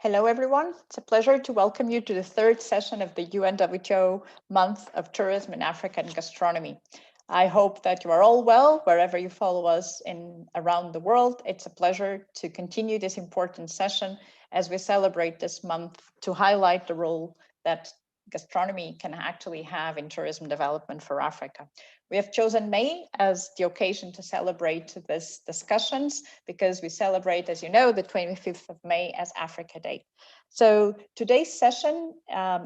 Hello, everyone. It's a pleasure to welcome you to the third session of the UNWTO Month of Tourism in Africa and Gastronomy. I hope that you are all well, wherever you follow us around the world. It's a pleasure to continue this important session as we celebrate this month to highlight the role that gastronomy can actually have in tourism development for Africa. We have chosen May as the occasion to celebrate these discussions because we celebrate, as you know, the 25th of May as Africa Day. So today's session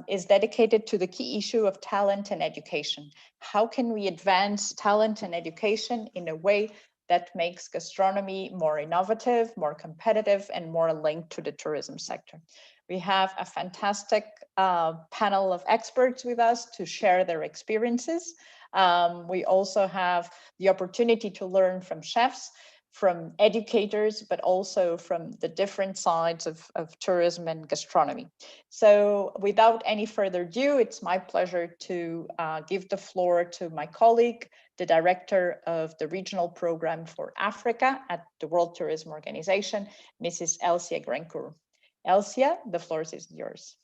is dedicated to the key issue of talent and education. How can we advance talent and education in a way that makes gastronomy more innovative, more competitive, and more linked to the tourism sector? We have a fantastic panel of experts with us to share their experiences. We also have the opportunity to learn from chefs, from educators, but also from the different sides of tourism and gastronomy. So without any further ado, it's my pleasure to give the floor to my colleague, the director of the regional program for Africa at the World Tourism Organization, Mrs. Elsia Grencourt. Elsia, the floor is yours.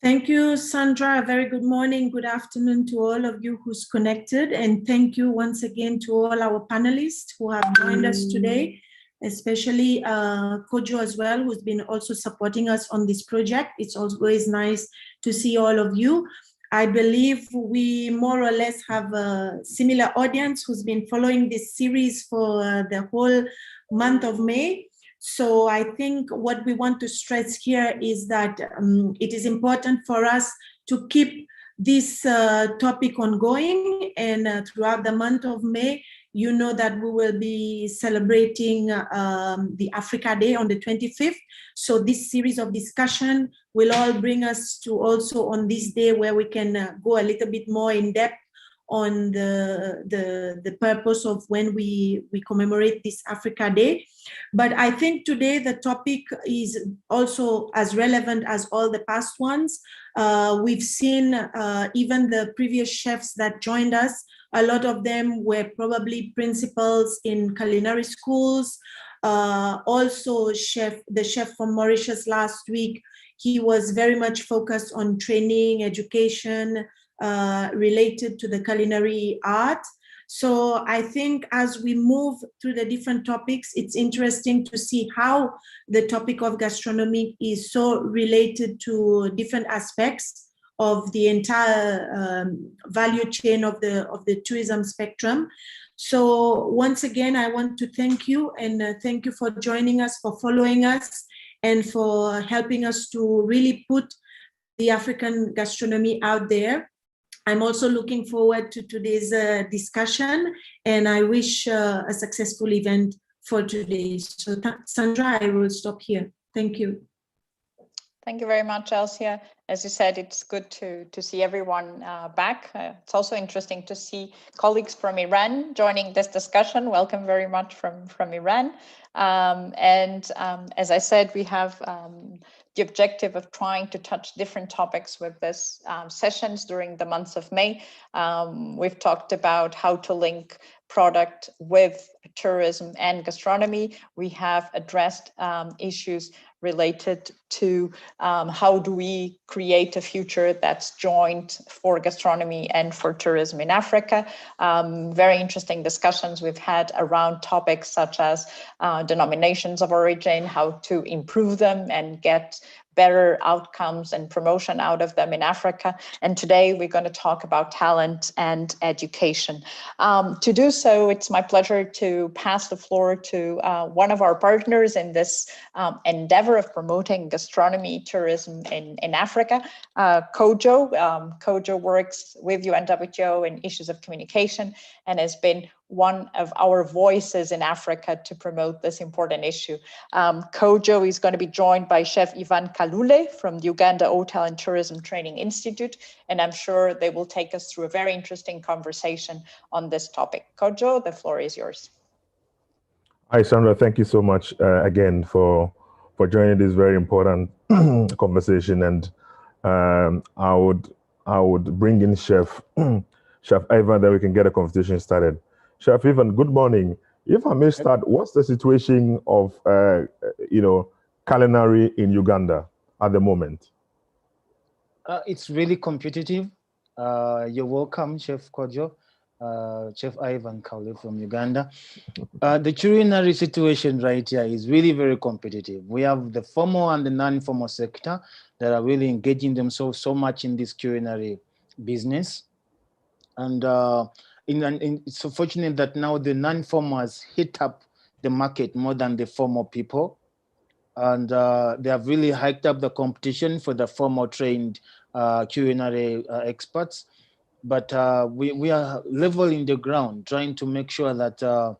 Thank you, Sandra. A very good morning, good afternoon to all of you who's connected. And thank you once again to all our panelists who have joined us today, especially Kojo as well, who's been also supporting us on this project. It's always nice to see all of you. I believe we more or less have a similar audience who's been following this series for the whole month of May. So I think what we want to stress here is that it is important for us to keep this topic ongoing, and throughout the month of May, you know that we will be celebrating the Africa Day on the 25th. So this series of discussion will all bring us to also on this day where we can go a little bit more in depth on the purpose of when we commemorate this Africa Day. But I think today the topic is also as relevant as all the past ones. We've seen even the previous chefs that joined us, a lot of them were probably principals in culinary schools. Also the chef from Mauritius last week, he was very much focused on training, education, related to the culinary art. So I think as we move through the different topics, it's interesting to see how the topic of gastronomy is so related to different aspects of the entire value chain of the tourism spectrum. So once again, I want to thank you, and thank you for joining us, for following us, and for helping us to really put the African gastronomy out there. I'm also looking forward to today's discussion, and I wish a successful event for today. So Sandra, I will stop here. Thank you. Thank you very much, Elsia. As you said, it's good to see everyone back. It's also interesting to see colleagues from Iran joining this discussion. Welcome very much from Iran. As I said, we have the objective of trying to touch different topics with this sessions during the months of May. We've talked about how to link product with tourism and gastronomy. We have addressed issues related to how do we create a future that's joint for gastronomy and for tourism in Africa. Very interesting discussions we've had around topics such as denominations of origin, how to improve them and get better outcomes and promotion out of them in Africa. And today we're going to talk about talent and education. To do so, it's my pleasure to pass the floor to one of our partners in this endeavor of promoting gastronomy tourism in Africa, Kojo. Kojo works with UNWTO in issues of communication and has been one of our voices in Africa to promote this important issue. Kojo is going to be joined by Chef Ivan Kaluli from the Uganda Hotel and Tourism Training Institute, and I'm sure they will take us through a very interesting conversation on this topic. Kojo, the floor is yours. Hi, Sandra. Thank you so much again for joining this very important conversation. And I would bring in Chef Ivan, that we can get a conversation started. Chef Ivan, good morning. If I may start, what's the situation of culinary in Uganda at the moment? It's really competitive. You're welcome, Chef Kojo, Chef Ivan Kaluli from Uganda. The culinary situation right here is really very competitive. We have the formal and the non-formal sector that are really engaging themselves so much in this culinary business. And it's so fortunate that now the non-formal has hit up the market more than the formal people. And they have really hiked up the competition for the formal trained culinary experts. But we are leveling the ground, trying to make sure that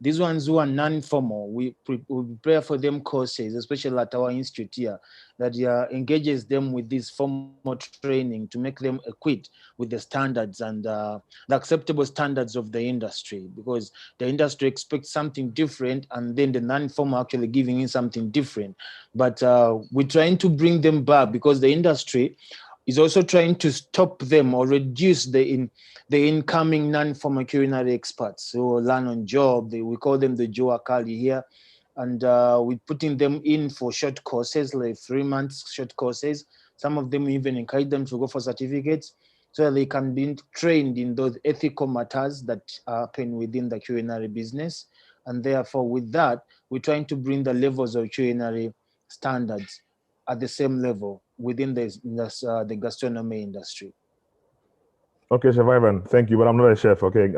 these ones who are non-formal, we prepare for them courses, especially at our institute here, that engages them with this formal training to make them equipped with the standards and the acceptable standards of the industry, because the industry expects something different, and then the non-formal actually giving in something different. But we're trying to bring them back, because the industry is also trying to stop them or reduce the incoming non-formal culinary experts who learn on job. We call them the Joe Akali here. And we're putting them in for short courses, like 3 months short courses. Some of them even encourage them to go for certificates so that they can be trained in those ethical matters that happen within the culinary business. And therefore, with that, we're trying to bring the levels of culinary standards at the same level within the gastronomy industry. Okay, Chef Ivan, thank you, but I'm not a chef, okay?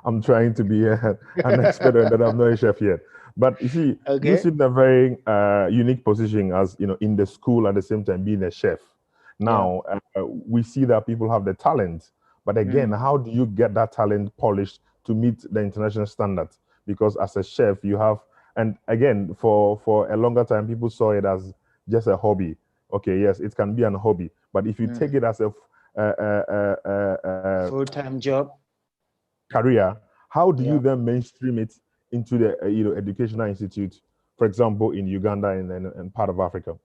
I'm trying to be an expert, and I'm not a chef yet. But you see, Okay. you sit in a very unique position as, in the school at the same time being a chef. Now, we see that people have the talent, but again, how do you get that talent polished to meet the international standards? Because as a chef, you have, and again, for a longer time, people saw it as just a hobby. Okay, yes, it can be an hobby, but if you take it as a full-time job career, how do you then mainstream it into the educational institute, for example, in Uganda and part of Africa?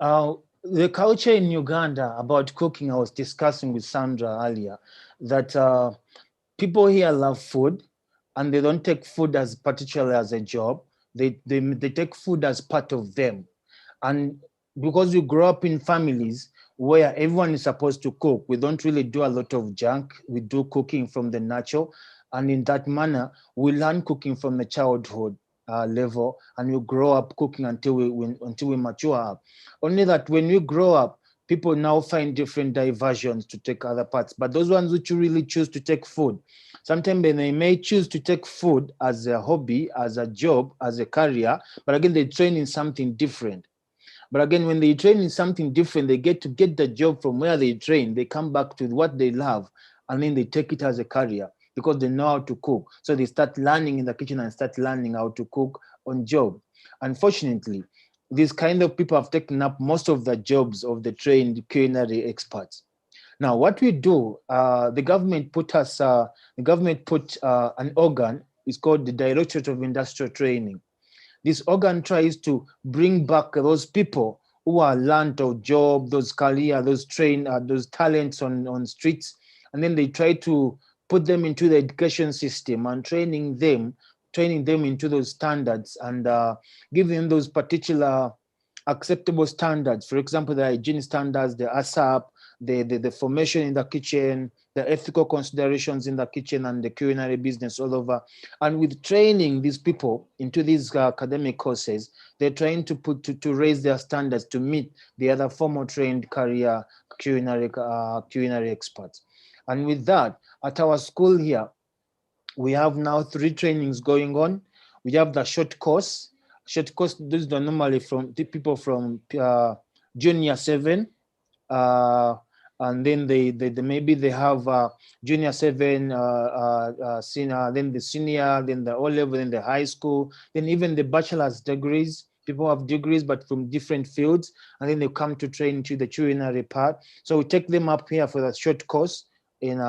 The culture in Uganda about cooking, I was discussing with Sandra earlier, that people here love food, and they don't take food as particularly as a job. They take food as part of them. And because we grow up in families where everyone is supposed to cook, we don't really do a lot of junk. We do cooking from the natural. And in that manner, we learn cooking from the childhood level, and we grow up cooking until we mature up. Only that when we grow up, people now find different diversions to take other parts. But those ones which really choose to take food, sometimes they may choose to take food as a hobby, as a job, as a career, but again, they train in something different. But again, when they train in something different, they get the job from where they train. They come back to what they love, and then they take it as a career because they know how to cook. So they start learning in the kitchen and start learning how to cook on job. Unfortunately, these kind of people have taken up most of the jobs of the trained culinary experts. Now, what we do, the government put an organ. It's called the Directorate of Industrial Training. This organ tries to bring back those people who are learned of job, those career, those talents on streets, and then they try to put them into the education system and training them into those standards and giving them those particular acceptable standards. For example, the hygiene standards, the ASAP, the formation in the kitchen, the ethical considerations in the kitchen, and the culinary business all over. And with training these people into these academic courses, they're trying to raise their standards to meet the other formal trained career culinary experts. And with that, at our school here, we have now 3 trainings going on. We have the short course. These are normally from the people from junior 7, and then they maybe they have junior 7, senior, then the senior, then the O-level, then the high school, then even the bachelor's degrees. People have degrees, but from different fields, and then they come to train to the culinary part. So we take them up here for the short course in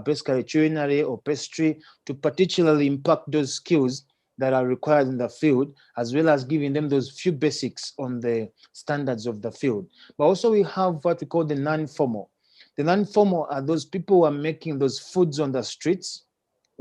basically culinary or pastry to particularly impact those skills that are required in the field, as well as giving them those few basics on the standards of the field. But also we have what we call the non-formal. The non-formal are those people who are making those foods on the streets,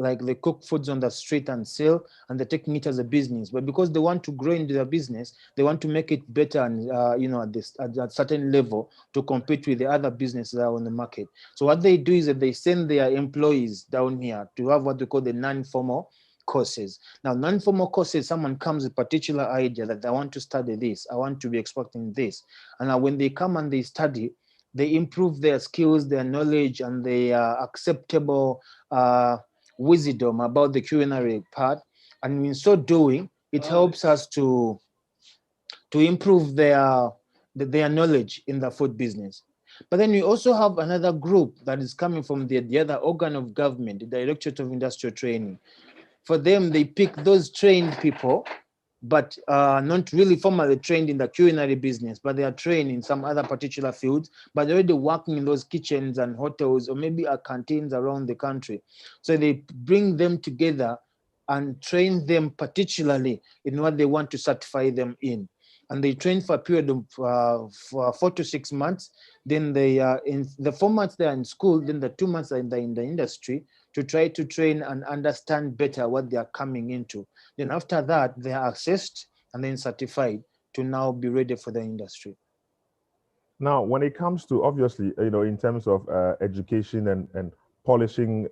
like they cook foods on the street and sell, and they're taking it as a business. But because they want to grow into their business, they want to make it better and at a certain level to compete with the other businesses that are on the market. So what they do is that they send their employees down here to have what we call the non-formal courses. Now, non-formal courses, someone comes with a particular idea that I want to study this, I want to be exporting this. And now when they come and they study, they improve their skills, their knowledge, and their acceptable wisdom about the culinary part. And in so doing, it helps us to improve their knowledge in the food business. But then we also have another group that is coming from the other organ of government, the Directorate of Industrial Training. For them, they pick those trained people, but not really formally trained in the culinary business, but they are trained in some other particular fields, but they're already working in those kitchens and hotels or maybe canteens around the country. So they bring them together and train them particularly in what they want to certify them in. And they train for a period of for 4 to 6 months. Then they are in the 4 months they are in school, then the 2 months are in the industry to try to train and understand better what they are coming into. Then after that, they are assessed and then certified to now be ready for the industry. Now, when it comes to, obviously, in terms of education and polishing,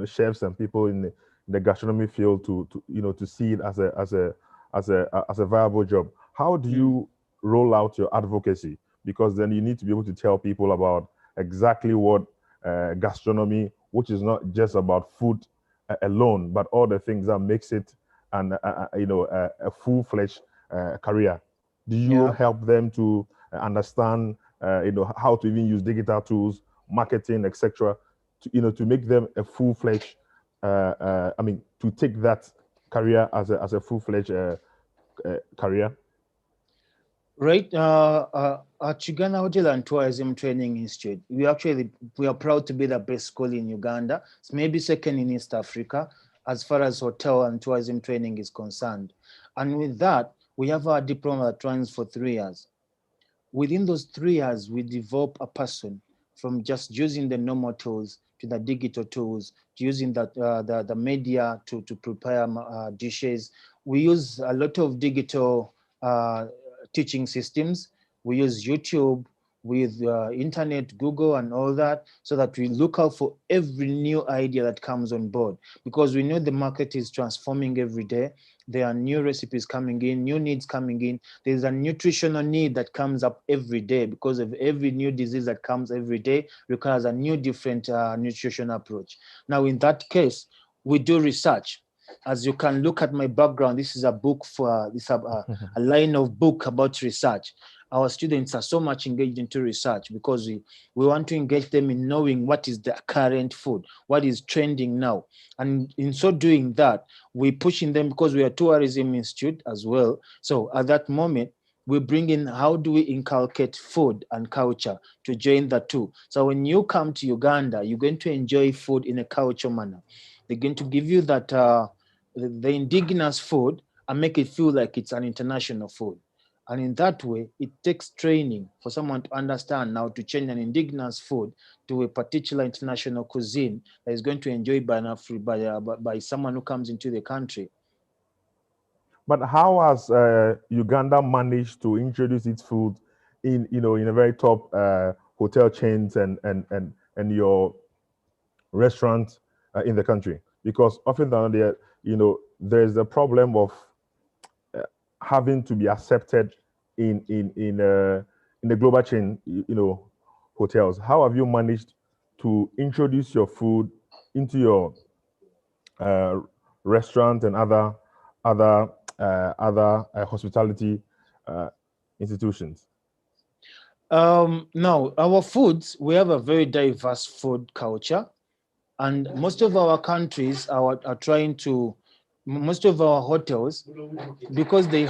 chefs and people in the gastronomy field to see it as a viable job, how do you roll out your advocacy? Because then you need to be able to tell people about exactly what gastronomy, which is not just about food alone, but all the things that makes it a full-fledged career. Do you help them to understand how to even use digital tools, marketing, etc., to make them a full-fledged to take that career as a full-fledged career? Right. At Uganda Hotel and Tourism Training Institute, we are proud to be the best school in Uganda. It's maybe second in East Africa as far as hotel and tourism training is concerned. And with that, we have our diploma that runs for 3 years. Within those 3 years, we develop a person from just using the normal tools to the digital tools, to using the media to prepare dishes. We use a lot of digital teaching systems. We use YouTube with internet, Google, and all that, so that we look out for every new idea that comes on board, because we know the market is transforming every day. There are new recipes coming in, new needs coming in. There's a nutritional need that comes up every day because of every new disease that comes every day requires a new different nutrition approach. Now, in that case, we do research. As you can look at my background, this is a book for a line of book about research. Our students are so much engaged into research because we want to engage them in knowing what is the current food, what is trending now. And in so doing that, we're pushing them because we are a tourism institute as well. So at that moment, we bring in how do we inculcate food and culture to join the two. So when you come to Uganda, you're going to enjoy food in a cultural manner. They're going to give you that the indigenous food and make it feel like it's an international food. And in that way, it takes training for someone to understand now to change an indigenous food to a particular international cuisine that is going to enjoy by someone who comes into the country. But how has Uganda managed to introduce its food in a very top hotel chains and your restaurants in the country? Because often down there, there's a problem of having to be accepted in the global chain, hotels. How have you managed to introduce your food into your restaurant and other hospitality institutions? Now, our foods, we have a very diverse food culture, and most of our countries are trying to, most of our hotels, because they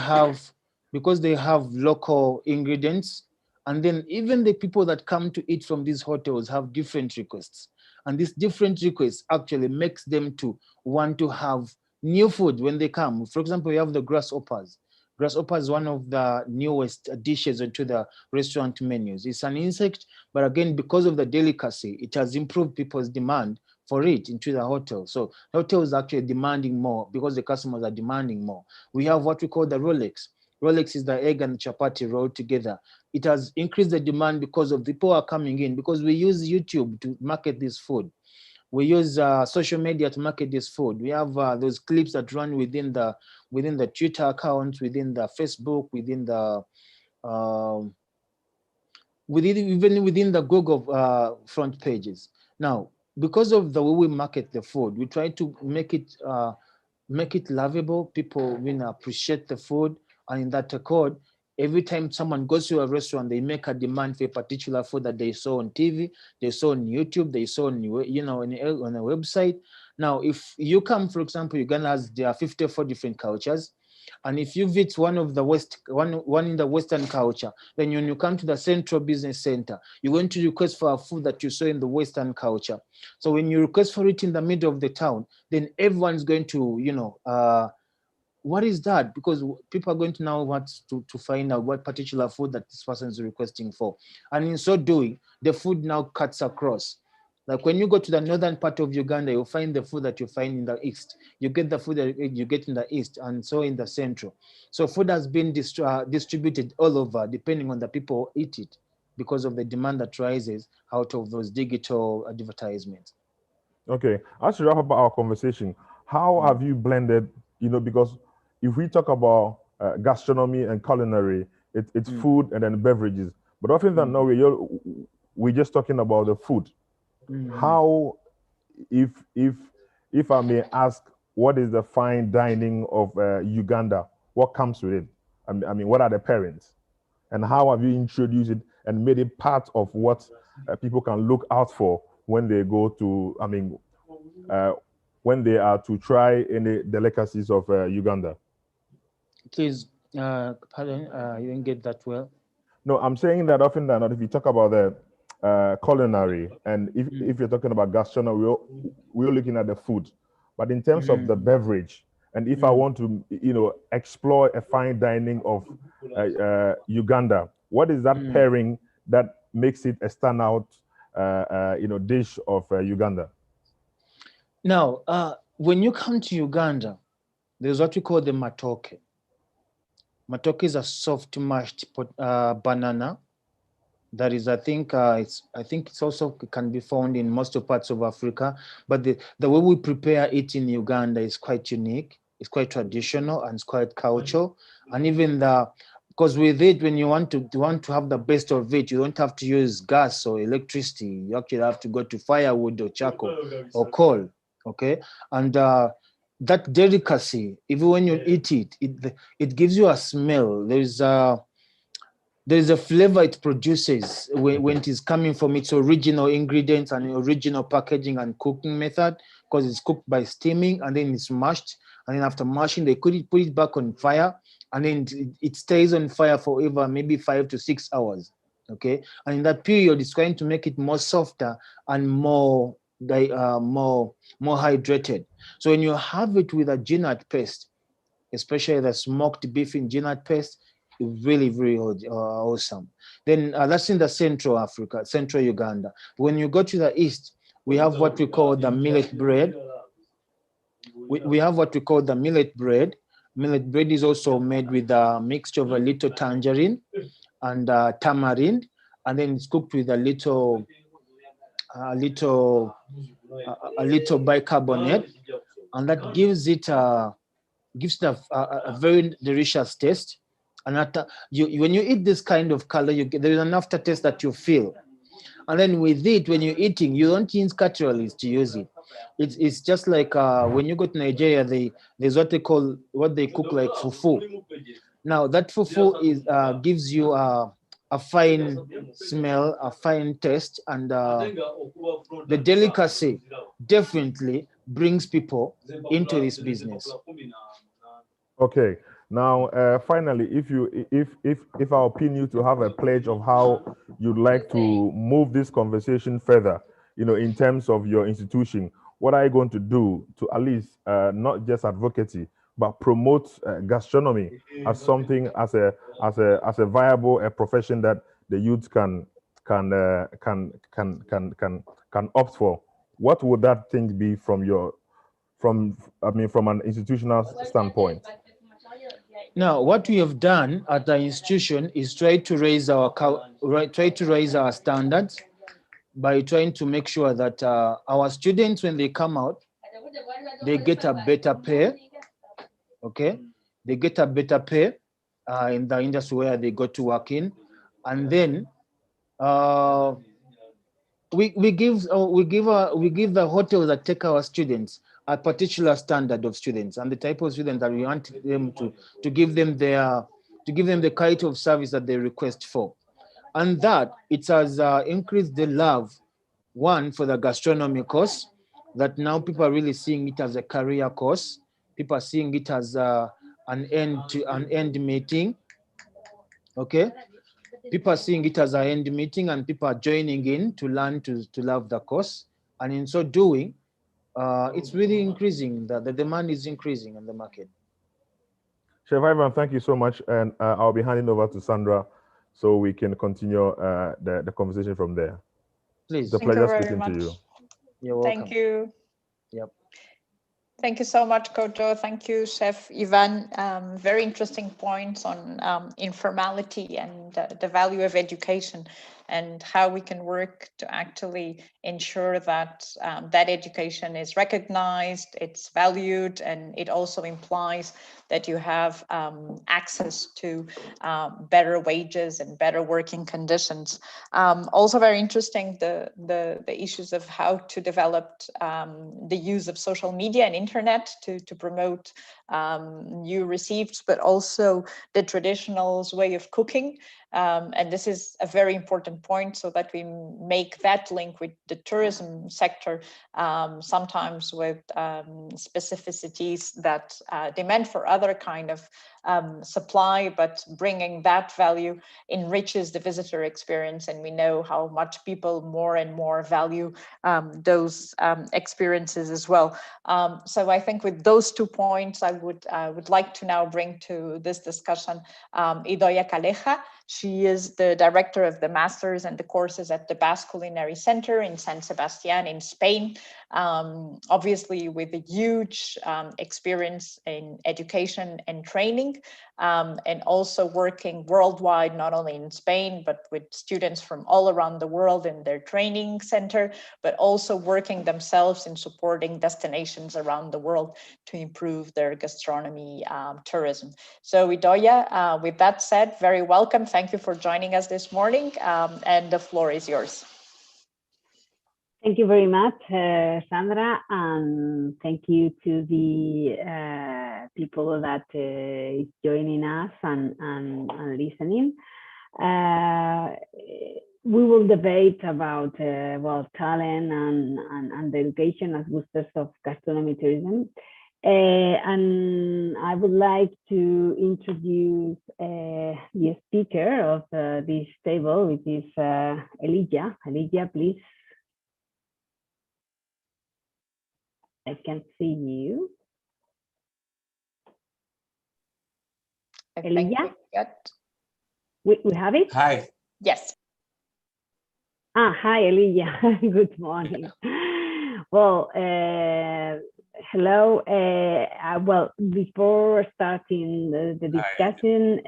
have local ingredients, and then even the people that come to eat from these hotels have different requests, and these different requests actually makes them to want to have new food when they come. For example, we have the grasshoppers. Grasshopper is one of the newest dishes into the restaurant menus. It's an insect, but again, because of the delicacy, it has improved people's demand for it into the hotel. So hotels are actually demanding more because the customers are demanding more. We have what we call the Rolex. Rolex is the egg and the chapati rolled together. It has increased the demand because of the people are coming in, because we use YouTube to market this food. We use social media to market this food. We have those clips that run within the Twitter accounts, within the Facebook, within the even within the Google front pages. Now, because of the way we market the food, we try to make it lovable. People appreciate the food, and in that accord, every time someone goes to a restaurant, they make a demand for a particular food that they saw on TV, they saw on YouTube, they saw on on a website. Now, if you come, for example, Uganda there are 54 different cultures. And if you visit one in the Western culture, then when you come to the Central Business Center, you're going to request for a food that you saw in the Western culture. So when you request for it in the middle of the town, then everyone's going to, what is that? Because people are going to now want to find out what particular food that this person is requesting for. And in so doing, the food now cuts across. Like when you go to the northern part of Uganda, you'll find the food that you find in the east. You get the food that you get in the east, and so in the central. So food has been distributed all over, depending on the people who eat it, because of the demand that rises out of those digital advertisements. Okay, as we wrap up our conversation, how have you blended, because if we talk about gastronomy and culinary, it's food and then beverages. But often than not, we're just talking about the food. How, if I may ask, what is the fine dining of Uganda? What comes with it? I mean, what are the parents? And how have you introduced it and made it part of what people can look out for when they go to, when they are to try any delicacies of Uganda? Please, pardon, you didn't get that well. No, I'm saying that often than not, if you talk about the culinary, and if you're talking about gastronomy, we're looking at the food. But in terms of the beverage, and if I want to, explore a fine dining of Uganda, what is that pairing that makes it a standout, dish of Uganda? Now, when you come to Uganda, there's what we call the matoke. Matoke is a soft mashed banana. That is, I think it's also can be found in most of parts of Africa, but the way we prepare it in Uganda is quite unique. It's quite traditional and it's quite cultural. And even because with it, when you want to have the best of it, you don't have to use gas or electricity. You actually have to go to firewood or charcoal or coal. Okay, and that delicacy, even when you eat it, it gives you a smell. There's a flavor it produces when it is coming from its original ingredients and original packaging and cooking method, because it's cooked by steaming and then it's mashed. And then after mashing, they put it back on fire, and then it stays on fire for over maybe 5 to 6 hours. Okay. And in that period, it's going to make it more softer and more hydrated. So when you have it with a ginger paste, especially the smoked beef in ginger paste, really, very awesome. Then that's in the Central Uganda. When you go to the east, we have what we call the millet bread. We have what we call the millet bread. Millet bread is also made with a mixture of a little tangerine and tamarind, and then it's cooked with a little bicarbonate, and that gives it a very delicious taste. And when you eat this kind of color, there is an aftertaste that you feel. And then with it, when you're eating, you don't use cutlery to use it. It's just like when you go to Nigeria, there's what they cook like fufu. Now that fufu gives you a fine smell, a fine taste, and the delicacy definitely brings people into this business. Okay. Now, finally, if I'll pin you to have a pledge of how you'd like to move this conversation further, in terms of your institution, what are you going to do to at least not just advocacy, but promote gastronomy as something as a viable profession that the youth can opt for? what would that thing be from an institutional standpoint? Now, what we have done at the institution is try to raise our standards by trying to make sure that our students, when they come out, they get a better pay. Okay, they get a better pay in the industry where they go to work in, and then we give the hotels that take our students a particular standard of students and the type of students that we want them to give them the kind of service that they request for, and that it has increased the love, one, for the gastronomy course, that now people are really seeing it as a career course. People are seeing it as an end meeting. Okay, people are seeing it as an end meeting, and people are joining in to learn to love the course, and in so doing, it's really increasing. The demand is increasing in the market. Chef Ivan, thank you so much, and I'll be handing over to Sandra so we can continue the conversation from there. Please. It's a pleasure speaking to you. You're welcome. Thank you. Yep. Thank you so much, Kojo. Thank you, Chef Ivan. Very interesting points on informality and the value of education and how we can work to actually ensure that that education is recognized, it's valued, and it also implies that you have access to better wages and better working conditions. Also very interesting, the issues of how to develop the use of social media and internet to promote new recipes, but also the traditional way of cooking. And this is a very important point, so that we make that link with the tourism sector, sometimes with specificities that demand for other kind of supply, but bringing that value enriches the visitor experience. And we know how much people more and more value those experiences as well. So I think with those 2 points, I would like to now bring to this discussion Idoia Calleja. She is the director of the masters and the courses at the Basque Culinary Center in San Sebastian in Spain, obviously with a huge experience in education and training, and also working worldwide, not only in Spain, but with students from all around the world in their training center, but also working themselves in supporting destinations around the world to improve their gastronomy tourism. So Idoia, with that said, very welcome. Thank you for joining us this morning, and the floor is yours. Thank you very much, Sandra, and thank you to the people that is joining us and listening. We will debate about talent and the education as boosters of gastronomy tourism. And I would like to introduce the speaker of this table, which is Elijah. Elijah, please. I can see you. Elijah? We have it? Hi. Yes. Hi, Elijah. Good morning. Well, hello. Well, before starting the discussion,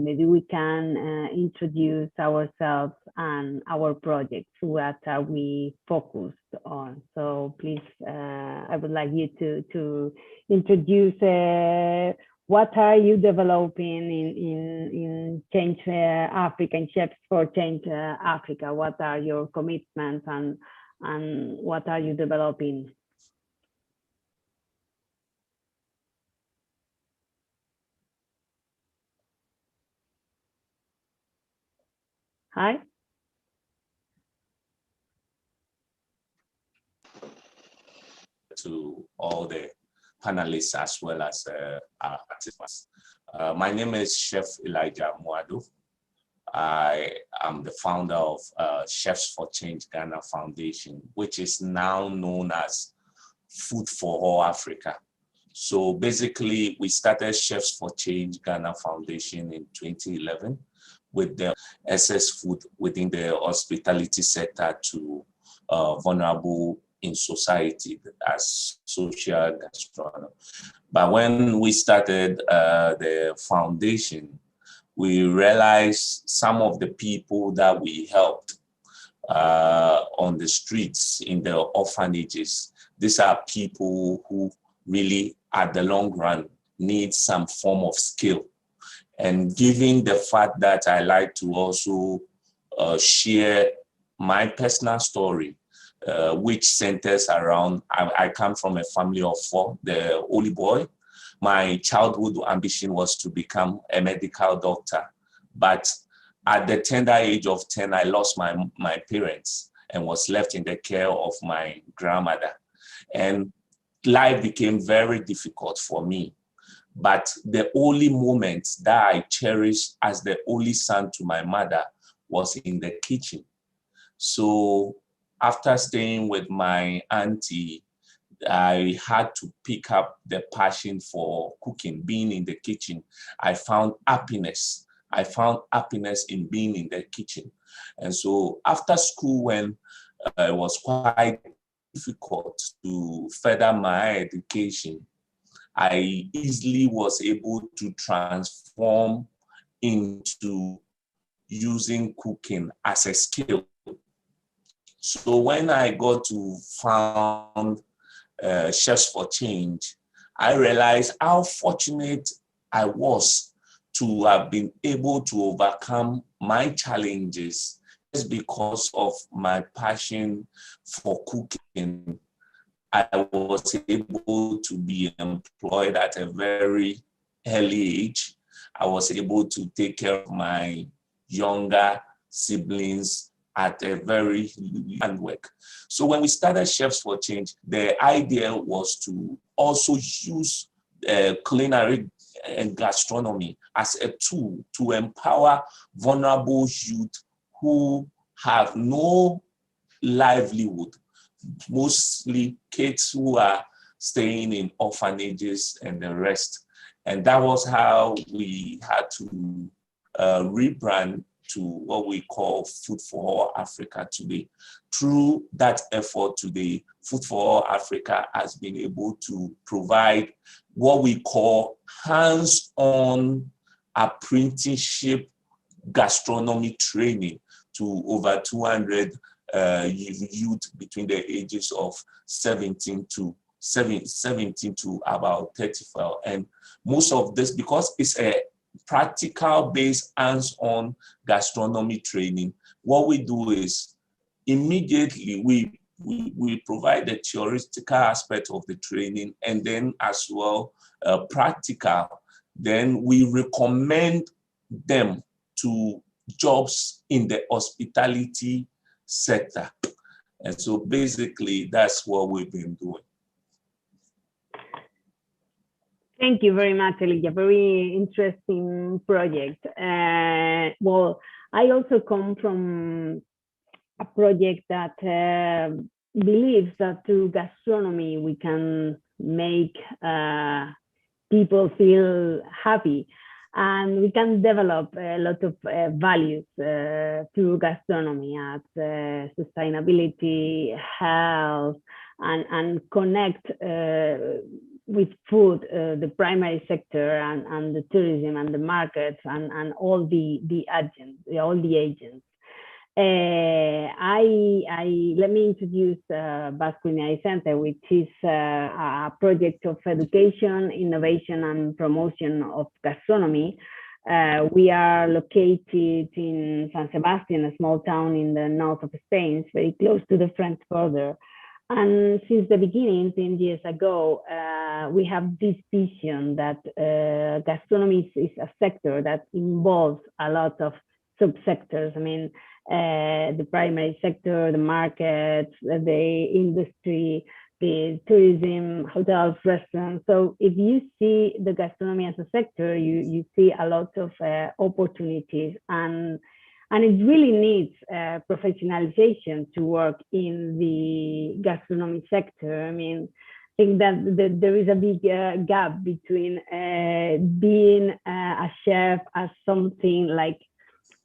maybe we can introduce ourselves and our projects. What are we focused on? So please, I would like you to introduce what are you developing in Change Africa, in Chefs for Change Africa? What are your commitments and what are you developing? Hi. To all the panelists as well as our participants. My name is Chef Elijah Mwadu. I am the founder of Chefs for Change Ghana Foundation, which is now known as Food for All Africa. So basically, we started Chefs for Change Ghana Foundation in 2011 with the excess food within the hospitality sector to vulnerable in society as social gastronomy. But when we started the foundation, we realized some of the people that we helped on the streets, in the orphanages, these are people who really, at the long run, need some form of skill. And given the fact that I like to also share my personal story, which centers around, I come from a family of 4, the only boy. My childhood ambition was to become a medical doctor. But at the tender age of 10, I lost my parents and was left in the care of my grandmother. And life became very difficult for me. But the only moment that I cherished as the only son to my mother was in the kitchen. So after staying with my auntie, I had to pick up the passion for cooking, being in the kitchen. I found happiness. I found happiness in being in the kitchen. And so after school, when it was quite difficult to further my education, I easily was able to transform into using cooking as a skill. So when I got to found Chefs for Change, I realized how fortunate I was to have been able to overcome my challenges just because of my passion for cooking. I was able to be employed at a very early age. I was able to take care of my younger siblings at a very young work. So when we started Chefs for Change, the idea was to also use culinary and gastronomy as a tool to empower vulnerable youth who have no livelihood, mostly kids who are staying in orphanages and the rest. And that was how we had to rebrand to what we call Food for All Africa today. Through that effort today, Food for All Africa has been able to provide what we call hands-on apprenticeship gastronomy training to over 200 youth between the ages of 17 to about 35. And most of this, because it's a practical based hands-on gastronomy training, what we do is immediately we provide the theoretical aspect of the training, and then as well practical. Then we recommend them to jobs in the hospitality sector. And so basically that's what we've been doing. Thank you very much, Elijah. Very interesting project. Well, I also come from a project that believes that through gastronomy we can make people feel happy, and we can develop a lot of values through gastronomy as sustainability, health, and connect with food, the primary sector and the tourism and the markets and all the agents. Let me introduce Basque Culinary Center, which is a project of education, innovation, and promotion of gastronomy. We are located in San Sebastian, a small town in the north of Spain, very close to the French border. And since the beginning, 10 years ago, we have this vision that gastronomy is a sector that involves a lot of subsectors. I mean, the primary sector, the markets, the industry, the tourism, hotels, restaurants. So if you see the gastronomy as a sector, you see a lot of opportunities, and it really needs professionalization to work in the gastronomy sector. I mean, I think that there is a big gap between being a chef as something like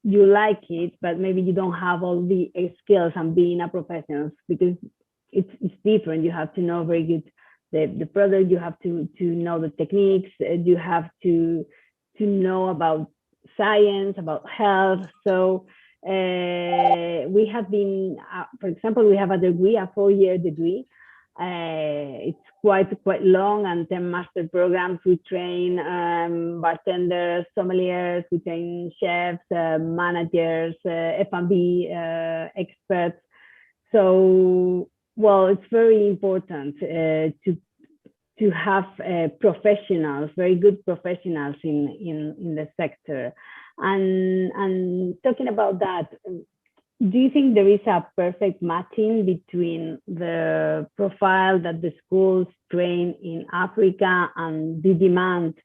you like it, but maybe you don't have all the skills, and being a professional, because it's different. You have to know very good the product. You have to know the techniques. You have to know about science, about health. So we have been, for example, we have a degree, a 4-year degree. It's quite long, and 10 master programs. We train bartenders, sommeliers, we train chefs, managers, F&B experts. So, well, it's very important to have professionals, very good professionals in the sector. And talking about that, do you think there is a perfect matching between the profile that the schools train in Africa and the demand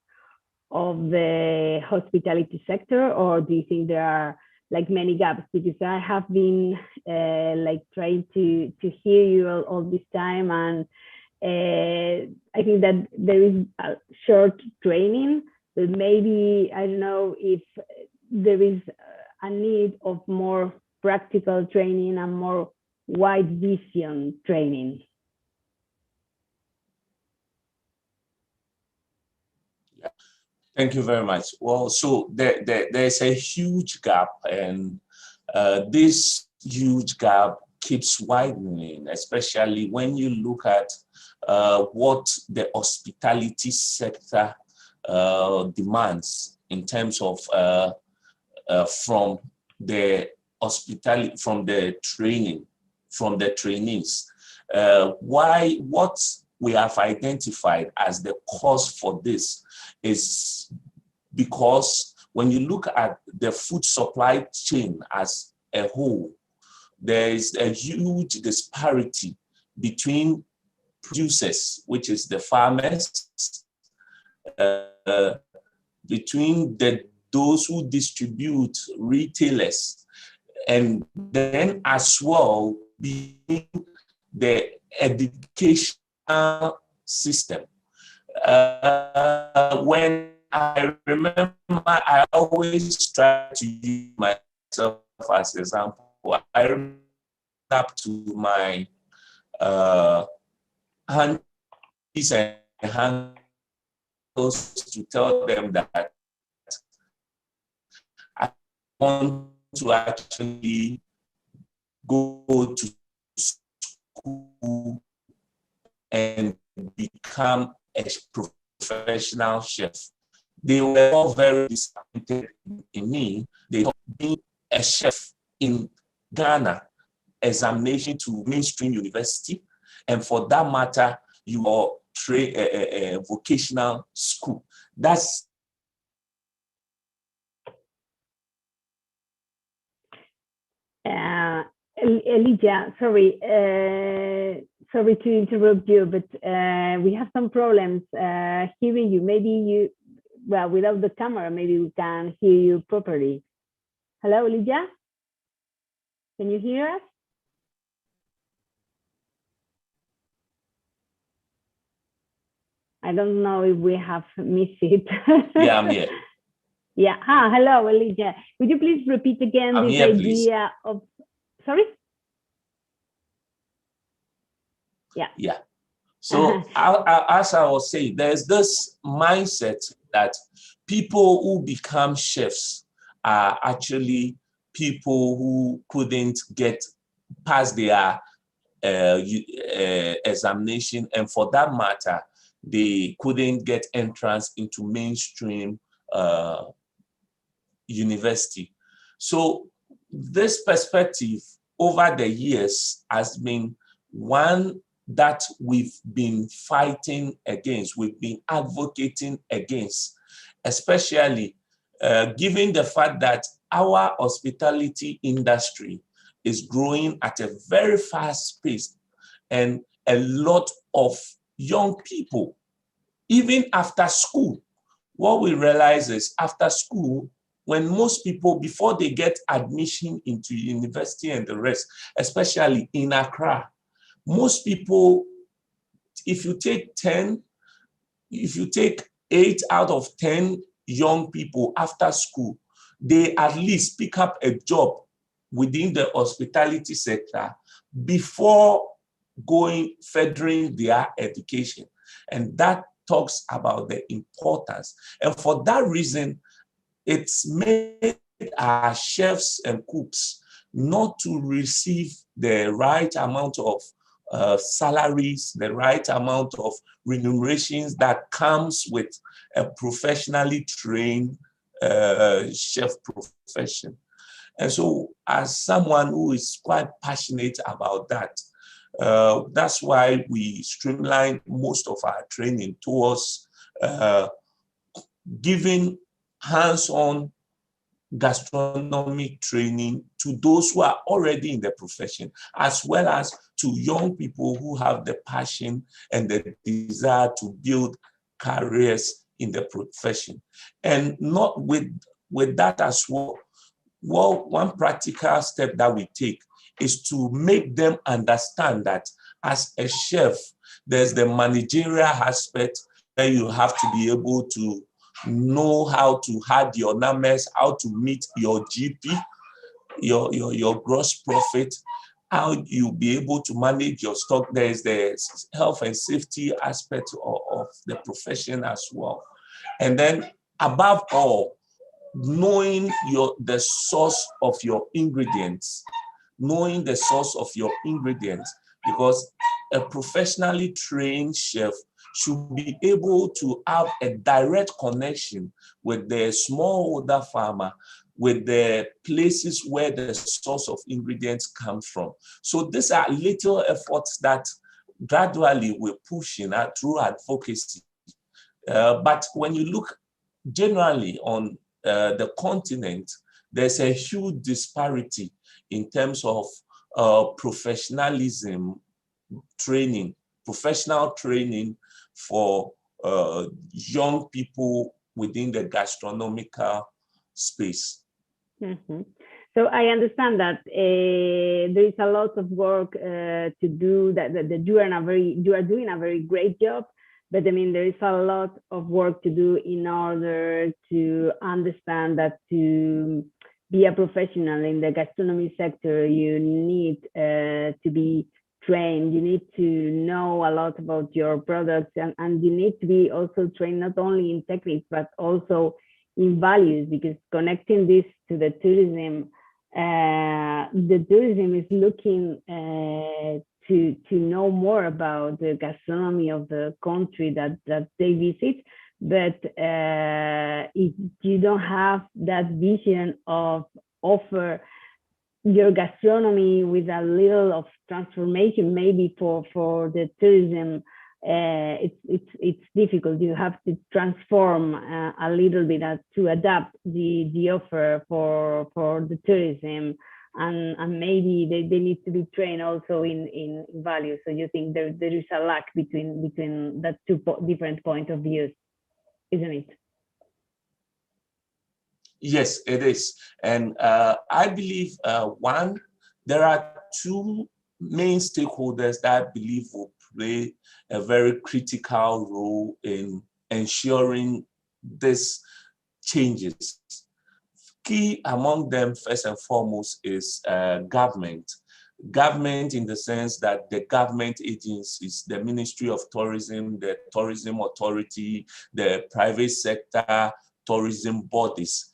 of the hospitality sector, or do you think there are like many gaps? Because I have been like trying to hear you all this time, and I think that there is a short training, but maybe I don't know if there is a need of more practical training and more wide vision training. Yeah. Thank you very much. Well, so there's a huge gap, and this huge gap keeps widening, especially when you look at what the hospitality sector demands in terms of from the hospitality, from the training, from the trainees. What we have identified as the cause for this is because when you look at the food supply chain as a whole, there is a huge disparity between producers, which is the farmers, between those who distribute, retailers, and then as well being the educational system. When I remember, I always try to use myself as an example. I remember up to my aunties and uncles to tell them that I want to actually go to school and become a professional chef. They were all very disappointed in me. They thought being a chef in Ghana, examination to mainstream university, and for that matter, you are a vocational school. That's Elijah, sorry to interrupt you, but we have some problems hearing you. Maybe you, well, without the camera, maybe we can hear you properly. Hello, Elijah? Can you hear us? I don't know if we have missed it. Yeah, I'm here. Yeah. Hello, Elijah. Would you please repeat again I'm this here, idea please. of, sorry? Yeah. Yeah. So as I was saying, there's this mindset that people who become chefs are actually people who couldn't get past their examination, and for that matter, they couldn't get entrance into mainstream university. So this perspective over the years has been one that we've been fighting against, we've been advocating against, especially given the fact that our hospitality industry is growing at a very fast pace, and a lot of young people, even after school, what we realize is after school, when most people, before they get admission into university and the rest, especially in Accra, most people, if you take 8 out of 10 young people after school, they at least pick up a job within the hospitality sector before furthering their education. And that talks about the importance. And for that reason, it's made our chefs and cooks not to receive the right amount of salaries, the right amount of remunerations that comes with a professionally trained chef profession. And so as someone who is quite passionate about that, that's why we streamline most of our training towards giving hands-on gastronomic training to those who are already in the profession, as well as to young people who have the passion and the desire to build careers in the profession. And not with that as well. Well, one practical step that we take is to make them understand that as a chef, there's the managerial aspect where you have to be able to know how to add your numbers, how to meet your GP, your gross profit, how you be able to manage your stock. There is the health and safety aspect of the profession as well. And then above all, knowing the source of your ingredients, because a professionally trained chef should be able to have a direct connection with the smallholder farmer, with the places where the source of ingredients come from. So these are little efforts that gradually we're pushing through advocacy. But when you look generally on the continent, there's a huge disparity in terms of professionalism training, professional training for young people within the gastronomical space. Mm-hmm. So I understand that there is a lot of work to do, that you are doing a very great job, but I mean, there is a lot of work to do in order to understand that to be a professional in the gastronomy sector, you need to be trained, you need to know a lot about your products, and you need to be also trained not only in techniques, but also in values, because connecting this to the tourism is looking to know more about the gastronomy of the country that they visit. But if you don't have that vision of offer your gastronomy with a little of transformation, maybe for the tourism, it's difficult. You have to transform a little bit to adapt the offer for the tourism, and maybe they need to be trained also in values. So you think there is a lack between that two different point of views, isn't it? Yes, it is. And I believe, one, there are two main stakeholders that I believe will play a very critical role in ensuring this changes. Key among them, first and foremost, is government. Government in the sense that the government agencies, the Ministry of Tourism, the Tourism Authority, the private sector, tourism bodies,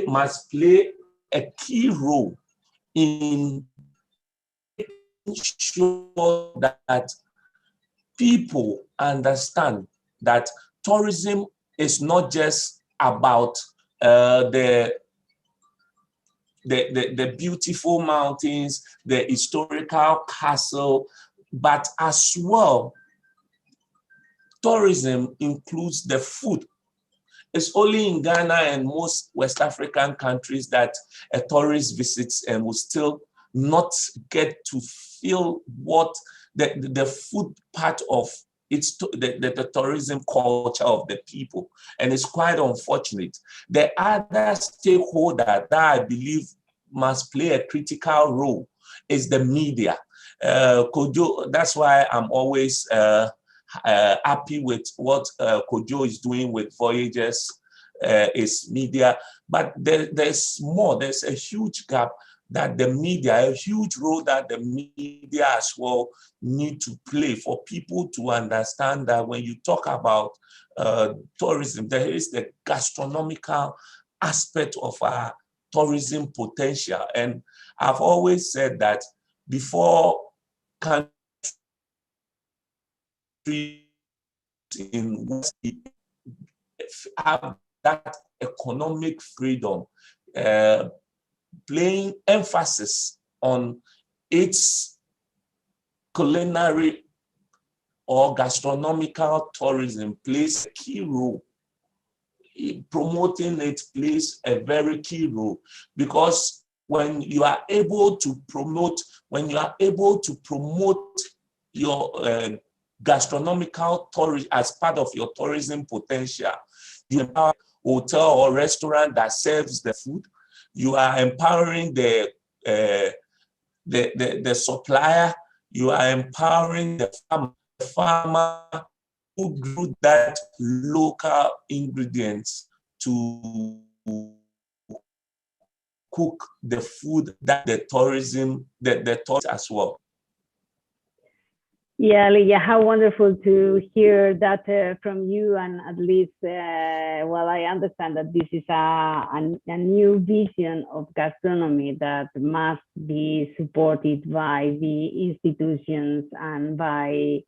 must play a key role in making sure that people understand that tourism is not just about the beautiful mountains, the historical castle, but as well, tourism includes the food. It's only in Ghana and most West African countries that a tourist visits and will still not get to feel what the food part of the tourism culture of the people. And it's quite unfortunate. The other stakeholder that I believe must play a critical role is the media. Kojo, that's why I'm always happy with what Kojo is doing with Voyages, is media, but there's more. There's a huge gap that the media, a huge role that the media as well need to play for people to understand that when you talk about tourism, there is the gastronomical aspect of our tourism potential. And I've always said that before countries in West have that economic freedom, playing emphasis on its culinary or gastronomical tourism plays a key role. Promoting it plays a very key role, because when you are able to promote, your gastronomical tourism as part of your tourism potential, you empower hotel or restaurant that serves the food. You are empowering the supplier. You are empowering the farmer who grew that local ingredients to cook the food that the tourism as well. Yeah, Lydia, how wonderful to hear that from you. And at least, well, I understand that this is a new vision of gastronomy that must be supported by the institutions and by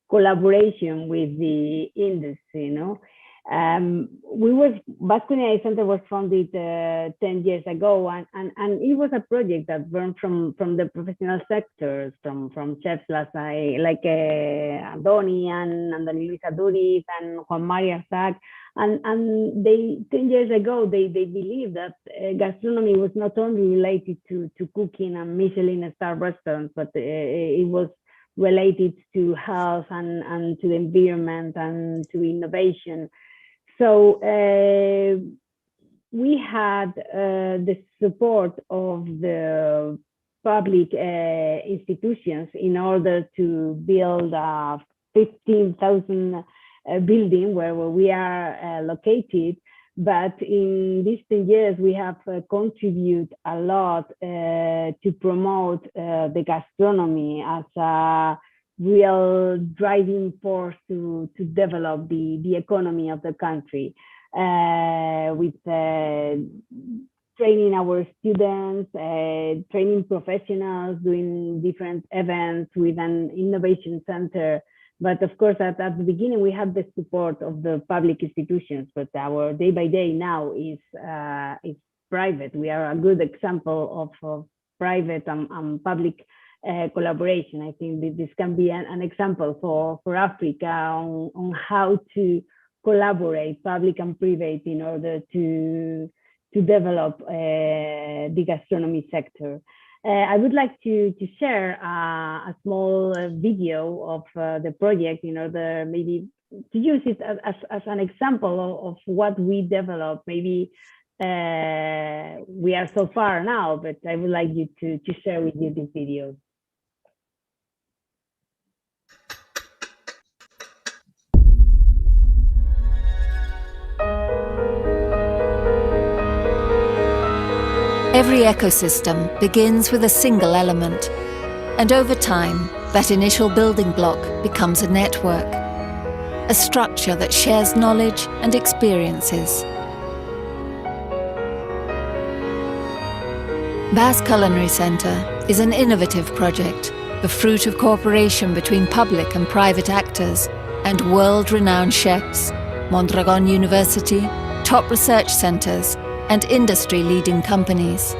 collaboration with the industry, you know. Basque Culinary Center was founded 10 years ago, and it was a project that born from the professional sectors, from chefs like Andoni and Luis Aduriz and Juan Maria Arzac, and they 10 years ago they believed that gastronomy was not only related to cooking and Michelin-star restaurants, but it was related to health and to the environment and to innovation. So we had the support of the public institutions in order to build a 15,000 building where we are located. But in these 10 years, we have contributed a lot to promote the gastronomy as a real driving force to develop the economy of the country, with training our students, training professionals, doing different events with an innovation center. But of course, at the beginning, we had the support of the public institutions, but our day by day now is private. We are a good example of private and public collaboration. I think this can be an example for Africa on how to collaborate, public and private, in order to develop the gastronomy sector. I would like to share a small video of the project in order maybe to use it as an example of what we develop. Maybe we are so far now, but I would like you to share with you this video. Every ecosystem begins with a single element, and over time, that initial building block becomes a network, a structure that shares knowledge and experiences. Basque Culinary Center is an innovative project, the fruit of cooperation between public and private actors and world-renowned chefs, Mondragon University, top research centers, and industry-leading companies.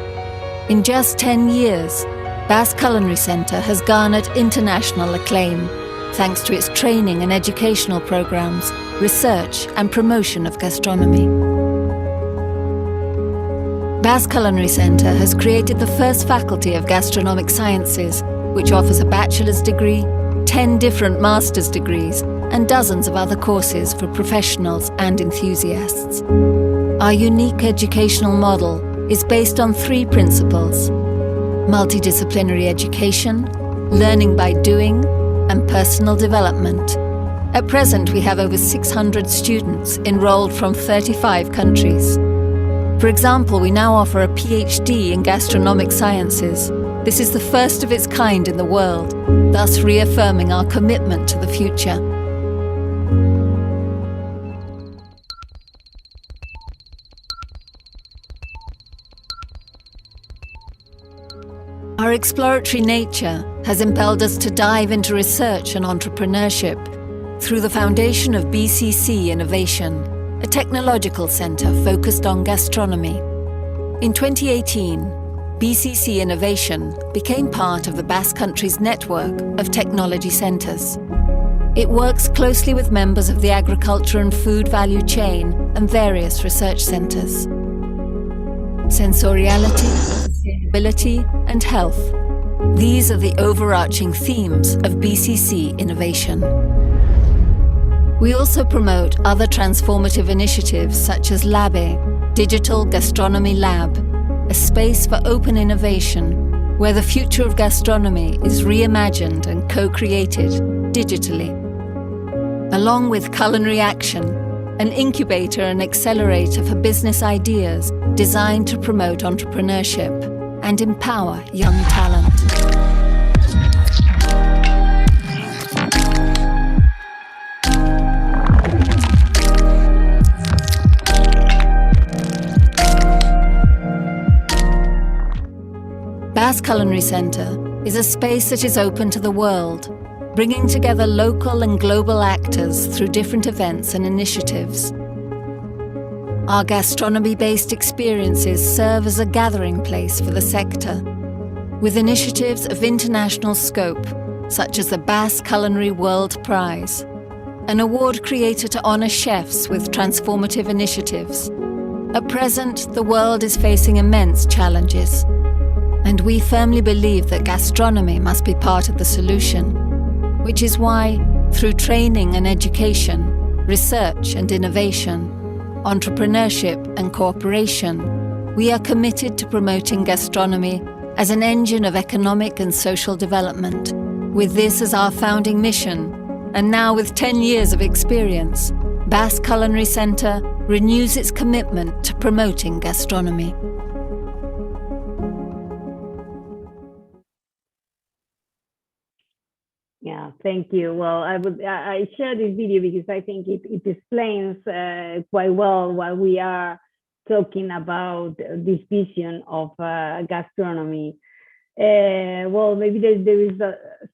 In just 10 years, Basque Culinary Center has garnered international acclaim thanks to its training and educational programs, research and promotion of gastronomy. Basque Culinary Center has created the first faculty of gastronomic sciences, which offers a bachelor's degree, 10 different master's degrees, and dozens of other courses for professionals and enthusiasts. Our unique educational model is based on 3 principles: multidisciplinary education, learning by doing, and personal development. At present, we have over 600 students enrolled from 35 countries. For example, we now offer a PhD in gastronomic sciences. This is the first of its kind in the world, thus reaffirming our commitment to the future. Our exploratory nature has impelled us to dive into research and entrepreneurship through the foundation of BCC Innovation, a technological centre focused on gastronomy. In 2018, BCC Innovation became part of the Basque Country's network of technology centres. It works closely with members of the agriculture and food value chain and various research centres. Sensoriality, sustainability, and health. These are the overarching themes of BCC Innovation. We also promote other transformative initiatives such as LABE, Digital Gastronomy Lab, a space for open innovation where the future of gastronomy is reimagined and co-created digitally. Along with Culinary Action, an incubator and accelerator for business ideas designed to promote entrepreneurship and empower young talent. Basque Culinary Centre is a space that is open to the world, bringing together local and global actors through different events and initiatives. Our gastronomy-based experiences serve as a gathering place for the sector, with initiatives of international scope, such as the Basque Culinary World Prize, an award created to honour chefs with transformative initiatives. At present, the world is facing immense challenges, and we firmly believe that gastronomy must be part of the solution, which is why, through training and education, research and innovation, entrepreneurship and cooperation, we are committed to promoting gastronomy as an engine of economic and social development. With this as our founding mission, and now with 10 years of experience, Basque Culinary Centre renews its commitment to promoting gastronomy. Yeah, thank you. Well, I share this video because I think it explains quite well what we are talking about, this vision of gastronomy. Well, maybe there is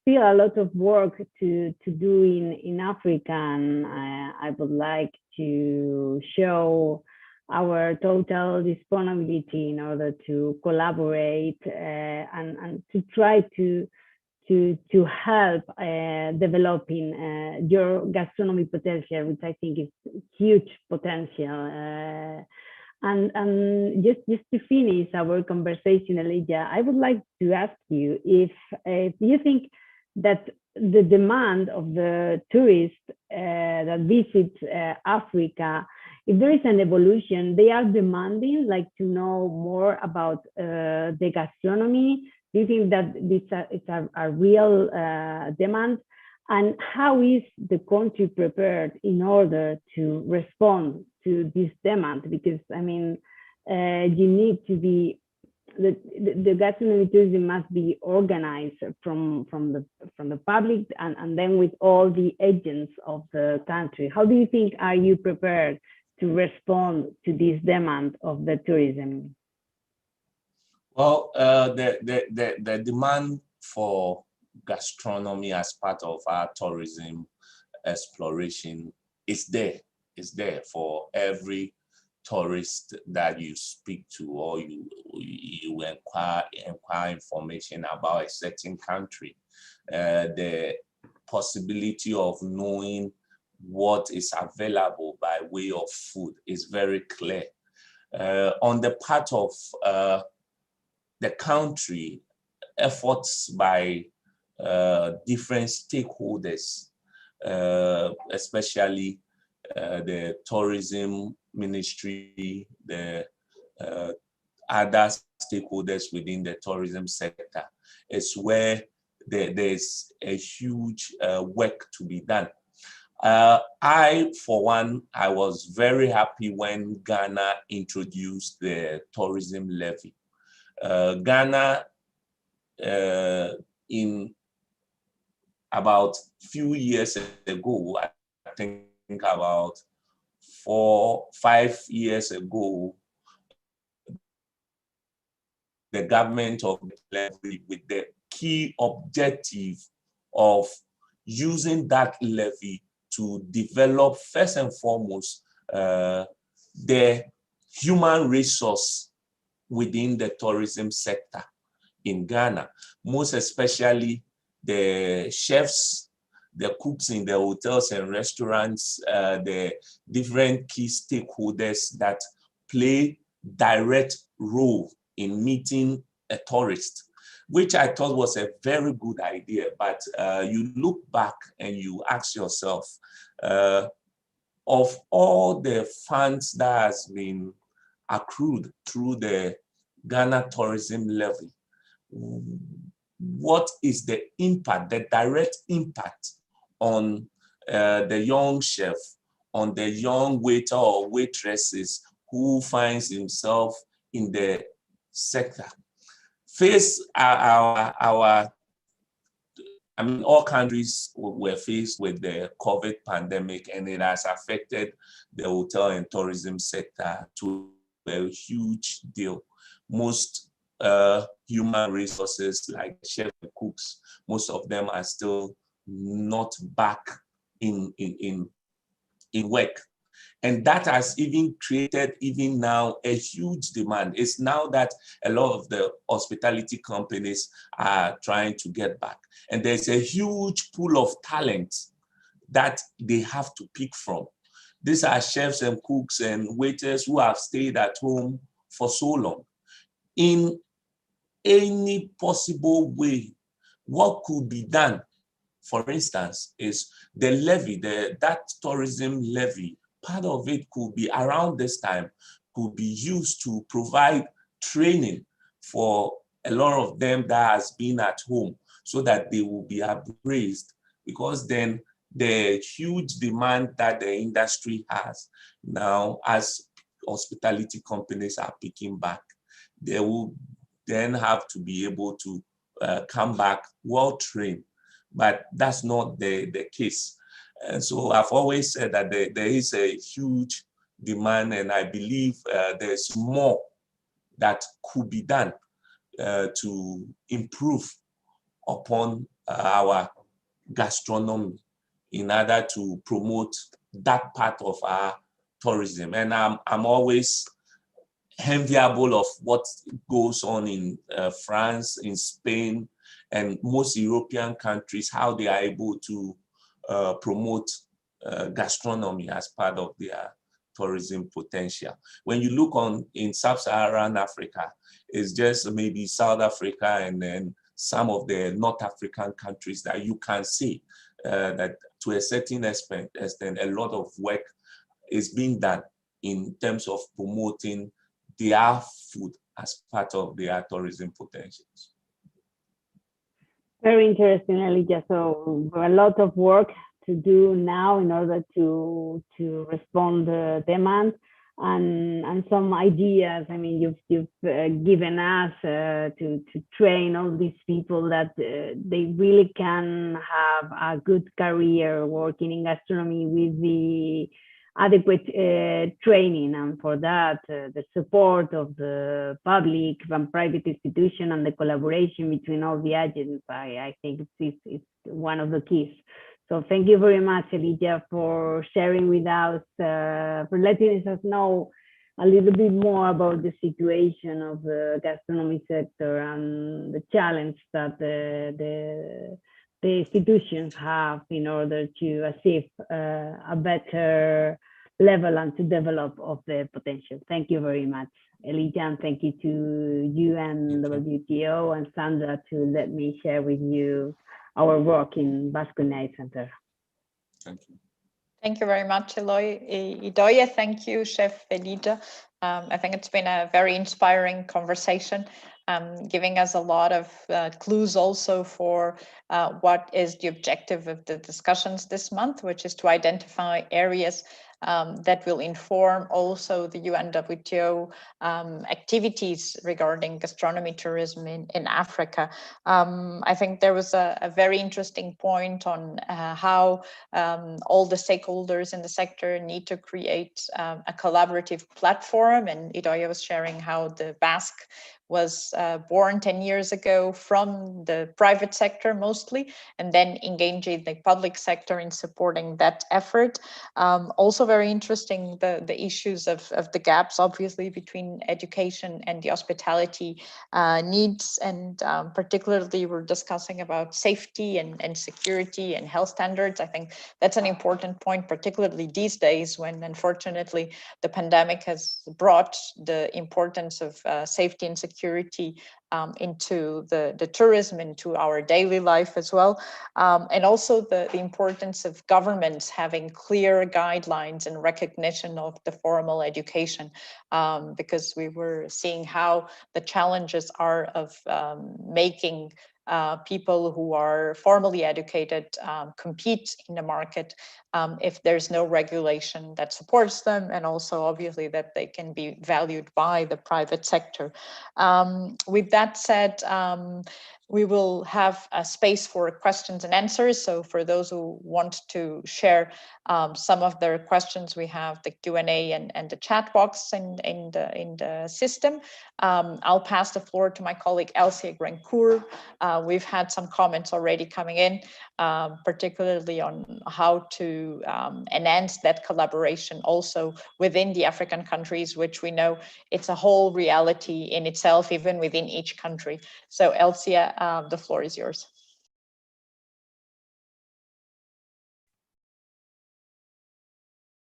still a lot of work to do in Africa, and I would like to show our total disponibility in order to collaborate and to try to help developing your gastronomy potential, which I think is huge potential. And just to finish our conversation, Elijah, I would like to ask you if you think that the demand of the tourists that visit Africa, if there is an evolution, they are demanding like to know more about the gastronomy. Do you think that it's a real demand? And how is the country prepared in order to respond to this demand? Because I mean, you need to be the gastronomy tourism must be organized from the public and then with all the agents of the country. How do you think are you prepared to respond to this demand of the tourism? Well, the demand for gastronomy as part of our tourism exploration is there. It's there for every tourist that you speak to, or you inquire information about a certain country. The possibility of knowing what is available by way of food is very clear. On the part of the country, efforts by different stakeholders, especially the tourism ministry, the other stakeholders within the tourism sector, is where there's a huge work to be done. I, for one, I was very happy when Ghana introduced the tourism levy. Ghana, in about few years ago, I think about 4-5 years ago, the government of the levy with the key objective of using that levy to develop first and foremost the human resource within the tourism sector in Ghana, most especially the chefs, the cooks in the hotels and restaurants, the different key stakeholders that play direct role in meeting a tourist, which I thought was a very good idea. But you look back and you ask yourself, of all the funds that has been accrued through the Ghana tourism levy, what is the impact, the direct impact on the young chef, on the young waiter or waitresses who finds himself in the sector? All countries were faced with the COVID pandemic, and it has affected the hotel and tourism sector to a huge deal. Most human resources like chefs and cooks, most of them are still not back in work. And that has even created, even now, a huge demand. It's now that a lot of the hospitality companies are trying to get back. And there's a huge pool of talent that they have to pick from. These are chefs and cooks and waiters who have stayed at home for so long. In any possible way, what could be done, for instance, is the levy, that tourism levy, part of it could be around this time, could be used to provide training for a lot of them that has been at home so that they will be appraised, because then the huge demand that the industry has now, as hospitality companies are picking back, they will then have to be able to come back well-trained. But that's not the case. And so I've always said that there is a huge demand, and I believe there's more that could be done to improve upon our gastronomy in order to promote that part of our tourism. And I'm always enviable of what goes on in France, in Spain, and most European countries, how they are able to promote gastronomy as part of their tourism potential. When you look in sub-Saharan Africa, it's just maybe South Africa and then some of the North African countries that you can see that to a certain extent, a lot of work is being done in terms of promoting their food as part of their tourism potentials. Very interesting, Elijah. So a lot of work to do now in order to respond the demand and some ideas. I mean, you've given us to train all these people that they really can have a good career working in gastronomy with the adequate training, and for that the support of the public and private institution and the collaboration between all the agents. I think it's one of the keys. So thank you very much, Elijah, for sharing with us, for letting us know a little bit more about the situation of the gastronomy sector and the challenge that the institutions have in order to achieve a better level and to develop of the potential. Thank you very much, Elijah, and thank you to UNWTO and Sandra to let me share with you our work in Basque Night Center. Thank you. Thank you very much, Idoia. Thank you, Chef Elijah. I think it's been a very inspiring conversation, giving us a lot of clues also for what is the objective of the discussions this month, which is to identify areas that will inform also the UNWTO activities regarding gastronomy tourism in Africa. I think there was a very interesting point on how all the stakeholders in the sector need to create a collaborative platform, and Idoia was sharing how the Basque was born 10 years ago from the private sector mostly, and then engaging the public sector in supporting that effort. Also very interesting, the issues of the gaps, obviously, between education and the hospitality needs, and particularly we're discussing about safety and security and health standards. I think that's an important point, particularly these days when, unfortunately, the pandemic has brought the importance of safety and security into the tourism, into our daily life as well. And also the importance of governments having clear guidelines and recognition of the formal education, because we were seeing how the challenges are of making people who are formally educated compete in the market if there's no regulation that supports them, and also obviously that they can be valued by the private sector. With that said, we will have a space for questions and answers. So for those who want to share some of their questions, we have the Q&A and the chat box in the system. I'll pass the floor to my colleague Elsie Grancourt. We've had some comments already coming in, particularly on how to enhance that collaboration also within the African countries, which we know it's a whole reality in itself, even within each country. So Elsie, the floor is yours.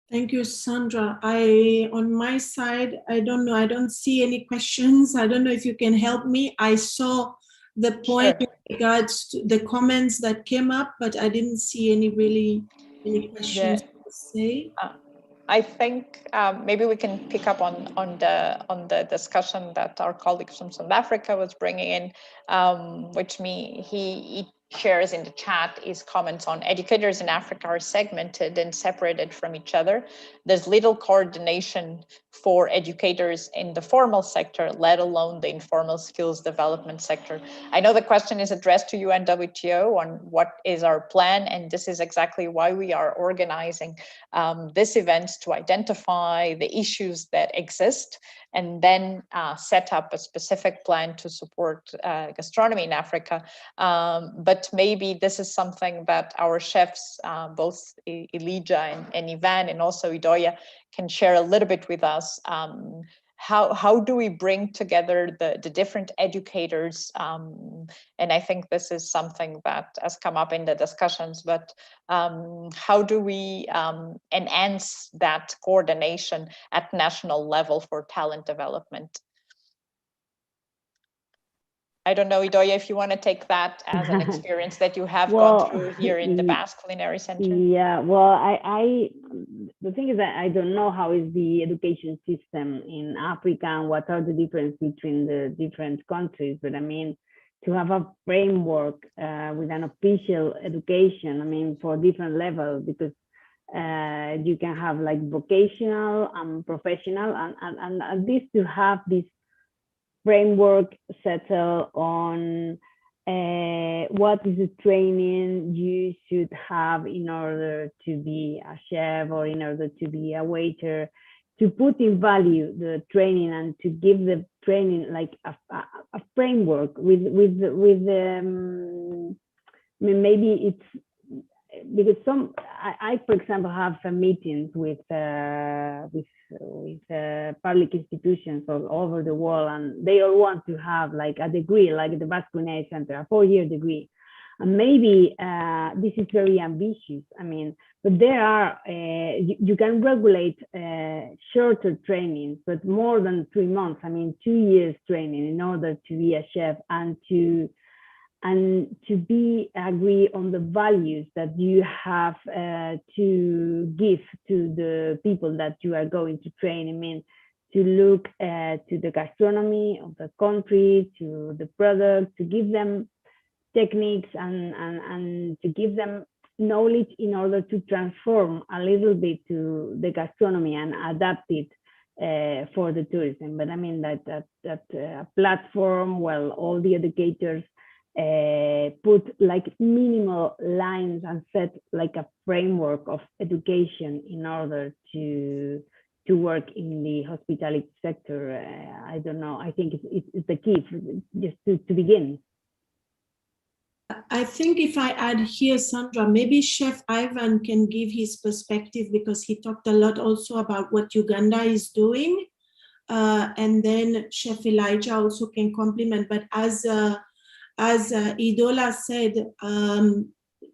Thank you, Sandra. On my side, I don't know. I don't see any questions. I don't know if you can help me. I saw the point in regards to the comments that came up, but I didn't see any questions to say. I think maybe we can pick up on the discussion that our colleague from South Africa was bringing in, which he shares in the chat is comments on educators in Africa are segmented and separated from each other. There's little coordination for educators in the formal sector, let alone the informal skills development sector. I know the question is addressed to UNWTO on what is our plan, and this is exactly why we are organizing this event, to identify the issues that exist and then set up a specific plan to support gastronomy in Africa. But maybe this is something that our chefs, both Elijah and Ivan, and also Idoia, can share a little bit with us. How do we bring together the different educators? And I think this is something that has come up in the discussions, but how do we enhance that coordination at national level for talent development? I don't know, Idoia, if you want to take that as an experience that you have gone through here in the Basque Culinary Center. Yeah, well, the thing is that I don't know how is the education system in Africa and what are the differences between the different countries. But I mean, to have a framework with an official education, I mean, for different levels, because you can have like vocational and professional, and at least to have this framework settle on what is the training you should have in order to be a chef or in order to be a waiter, to put in value the training and to give the training like a framework with maybe it's because I for example have some meetings with public institutions all over the world, and they all want to have like a degree, like the Basque Culinary Center, a 4-year degree. And maybe this is very ambitious. I mean, but there are, you can regulate shorter trainings, but more than 3 months, I mean, 2 years training in order to be a chef and to agree on the values that you have to give to the people that you are going to train. I mean, to look to the gastronomy of the country, to the product, to give them techniques and to give them knowledge in order to transform a little bit to the gastronomy and adapt it for the tourism. But I mean that platform, well, all the educators put like minimal lines and set like a framework of education in order to work in the hospitality sector. I don't know. I think it's the key just to begin. I think if I add here, Sandra, maybe Chef Ivan can give his perspective, because he talked a lot also about what Uganda is doing. And then Chef Elijah also can complement. But as Idola said,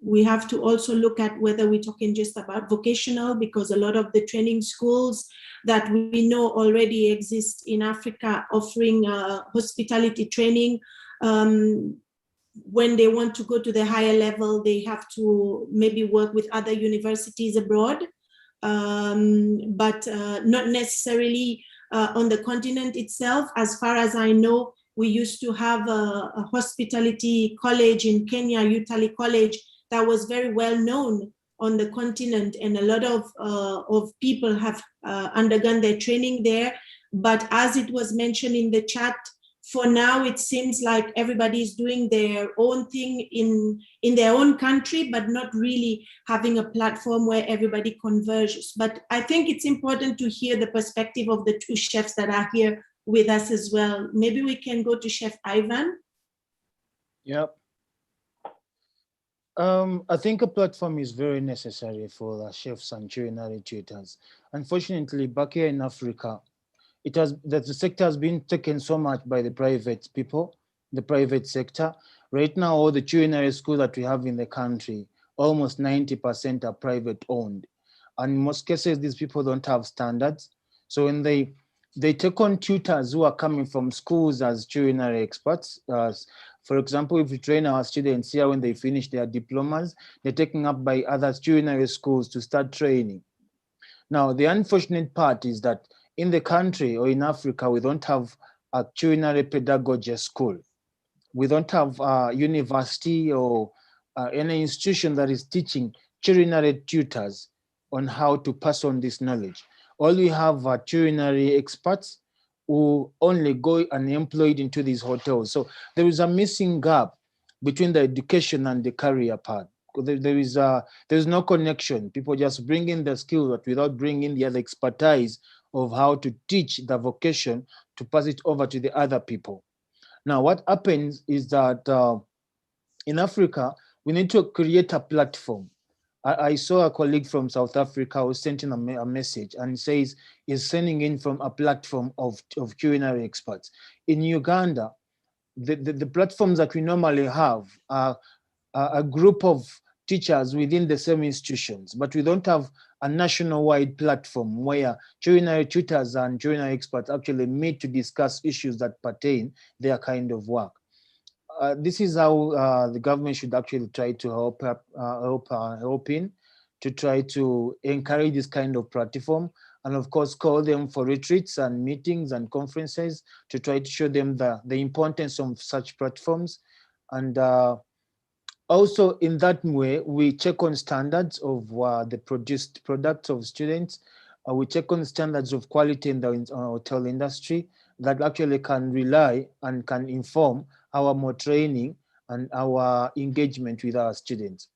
we have to also look at whether we're talking just about vocational, because a lot of the training schools that we know already exist in Africa offering hospitality training, when they want to go to the higher level, they have to maybe work with other universities abroad, but not necessarily on the continent itself. As far as I know, we used to have a hospitality college in Kenya, UNWTO College, that was very well known on the continent, and a lot of people have undergone their training there. But as it was mentioned in the chat, for now, it seems like everybody is doing their own thing in their own country, but not really having a platform where everybody converges. But I think it's important to hear the perspective of the two chefs that are here with us as well. Maybe we can go to Chef Ivan. Yep. I think a platform is very necessary for the chefs and culinary tutors. Unfortunately, back here in Africa, the sector has been taken so much by the private people, the private sector. Right now, all the culinary schools that we have in the country, almost 90% are private owned. And in most cases, these people don't have standards. So when they take on tutors who are coming from schools as culinary experts, for example, if we train our students here when they finish their diplomas, they're taken up by other culinary schools to start training. Now, the unfortunate part is that in the country or in Africa, we don't have a culinary pedagogy school. We don't have a university or any institution that is teaching culinary tutors on how to pass on this knowledge. All we have are culinary experts who only go and employed into these hotels. So there is a missing gap between the education and the career part. There's no connection. People just bring in the skill, but without bringing the other expertise of how to teach the vocation to pass it over to the other people. Now, what happens is that in Africa, we need to create a platform. I saw a colleague from South Africa who sent in a message and says he's sending in from a platform of culinary experts. In Uganda, the platforms that we normally have are a group of teachers within the same institutions, but we don't have a national-wide platform where culinary tutors and culinary experts actually meet to discuss issues that pertain their kind of work. This is how the government should actually try to help in to try to encourage this kind of platform, and of course call them for retreats and meetings and conferences to try to show them the importance of such platforms. And also in that way, we check on standards of the produced products of students. We check on standards of quality in the hotel industry that actually can rely and can inform our more training and our engagement with our students.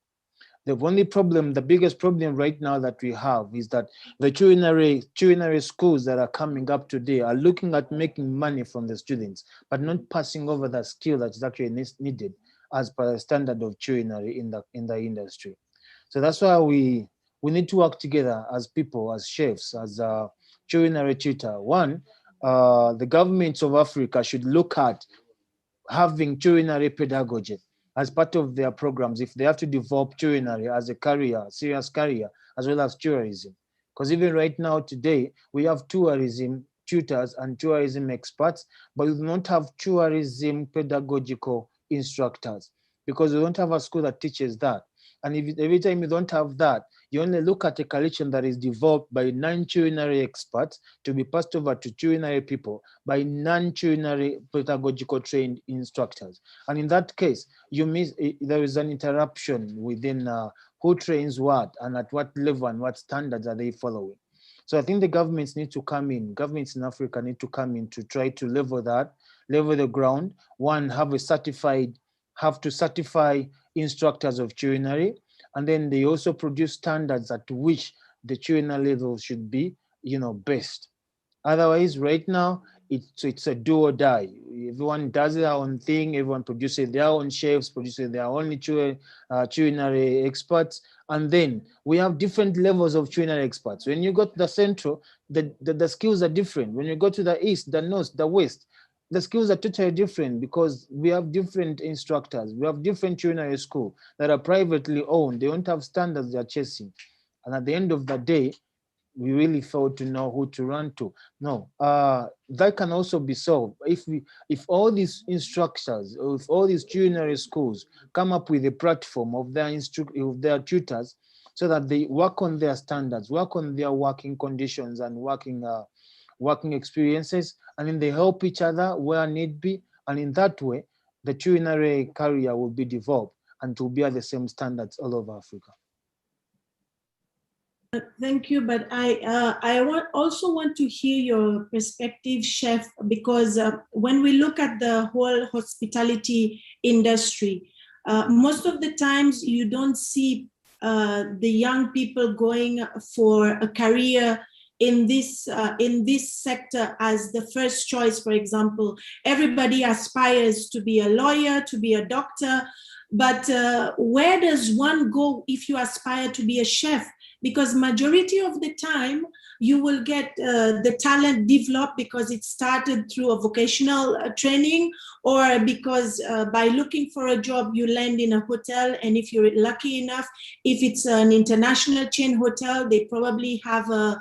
The biggest problem right now that we have is that the culinary schools that are coming up today are looking at making money from the students, but not passing over the skill that is actually needed as per the standard of culinary in the industry. So that's why we need to work together as people, as chefs, as a culinary tutor. One, the governments of Africa should look at having culinary pedagogy as part of their programs if they have to develop culinary as a career, serious career, as well as tourism. Because even right now today, we have tourism tutors and tourism experts, but we do not have tourism pedagogical instructors. because we don't have a school that teaches that. And if every time you don't have that, you only look at a curriculum that is developed by non-culinary experts to be passed over to culinary people by non-culinary pedagogical trained instructors. And in that case, there is an interruption within who trains what and at what level and what standards are they following. So I think the governments need to come in, governments in Africa need to come in to try to level the ground. One, have to certify instructors of culinary, and then they also produce standards at which the culinary level should be, based. Otherwise, right now, it's a do or die. Everyone does their own thing. Everyone produces their own chefs, produces their own culinary experts. And then we have different levels of culinary experts. When you go to the central, the skills are different. When you go to the east, the north, the west, the skills are totally different because we have different instructors. We have different culinary schools that are privately owned. They don't have standards they're chasing. And at the end of the day, we really fail to know who to run to. No, that can also be solved if all these instructors, or if all these culinary schools come up with a platform of their tutors, so that they work on their standards, work on their working conditions and working experiences, and then they help each other where need be, and in that way, the culinary career will be developed and to be at the same standards all over Africa. Thank you, but I also want to hear your perspective, Chef, because when we look at the whole hospitality industry, most of the times you don't see the young people going for a career in this sector as the first choice. For example, everybody aspires to be a lawyer, to be a doctor, but where does one go if you aspire to be a chef? Because majority of the time you will get the talent developed because it started through a vocational training, or because by looking for a job you land in a hotel, and if you're lucky enough, if it's an international chain hotel, they probably have a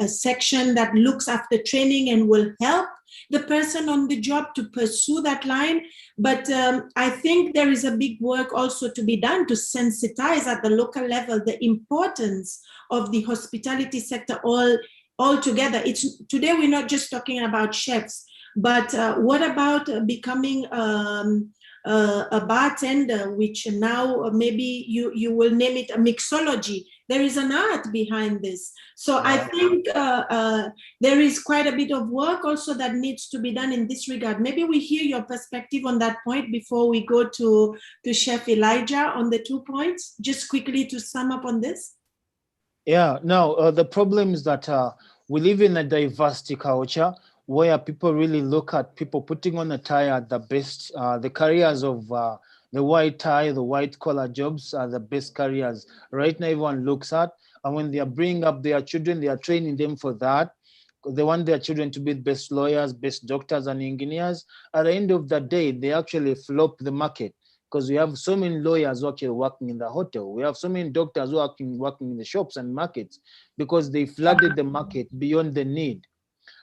section that looks after training and will help the person on the job to pursue that line. But I think there is a big work also to be done to sensitize at the local level the importance of the hospitality sector all together. Today we're not just talking about chefs, but what about becoming a bartender, which now maybe you will name it a mixology. There is an art behind this. So I think there is quite a bit of work also that needs to be done in this regard. Maybe we hear your perspective on that point before we go to Chef Elijah on the 2 points, just quickly to sum up on this. Yeah, no, the problem is that we live in a diversity culture where people really look at people putting on a tie at the best. The careers of the white tie, the white collar jobs are the best careers. Right now, everyone looks at, and when they are bringing up their children, they are training them for that. They want their children to be the best lawyers, best doctors and engineers. At the end of the day, they actually flop the market because we have so many lawyers actually working in the hotel. We have so many doctors working in the shops and markets because they flooded the market beyond the need.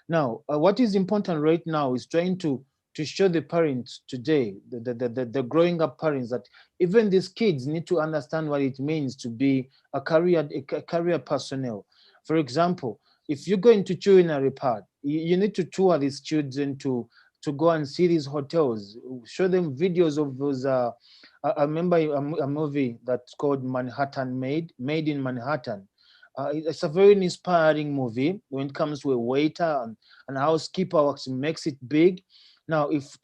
Now, what is important right now is trying to show the parents today, the growing up parents, that even these kids need to understand what it means to be a career personnel. For example, if you go into culinary part, you need to tour these children to go and see these hotels, show them videos of those. I remember a movie that's called Manhattan Made in Manhattan. It's a very inspiring movie when it comes to a waiter and housekeeper makes it big. Now, if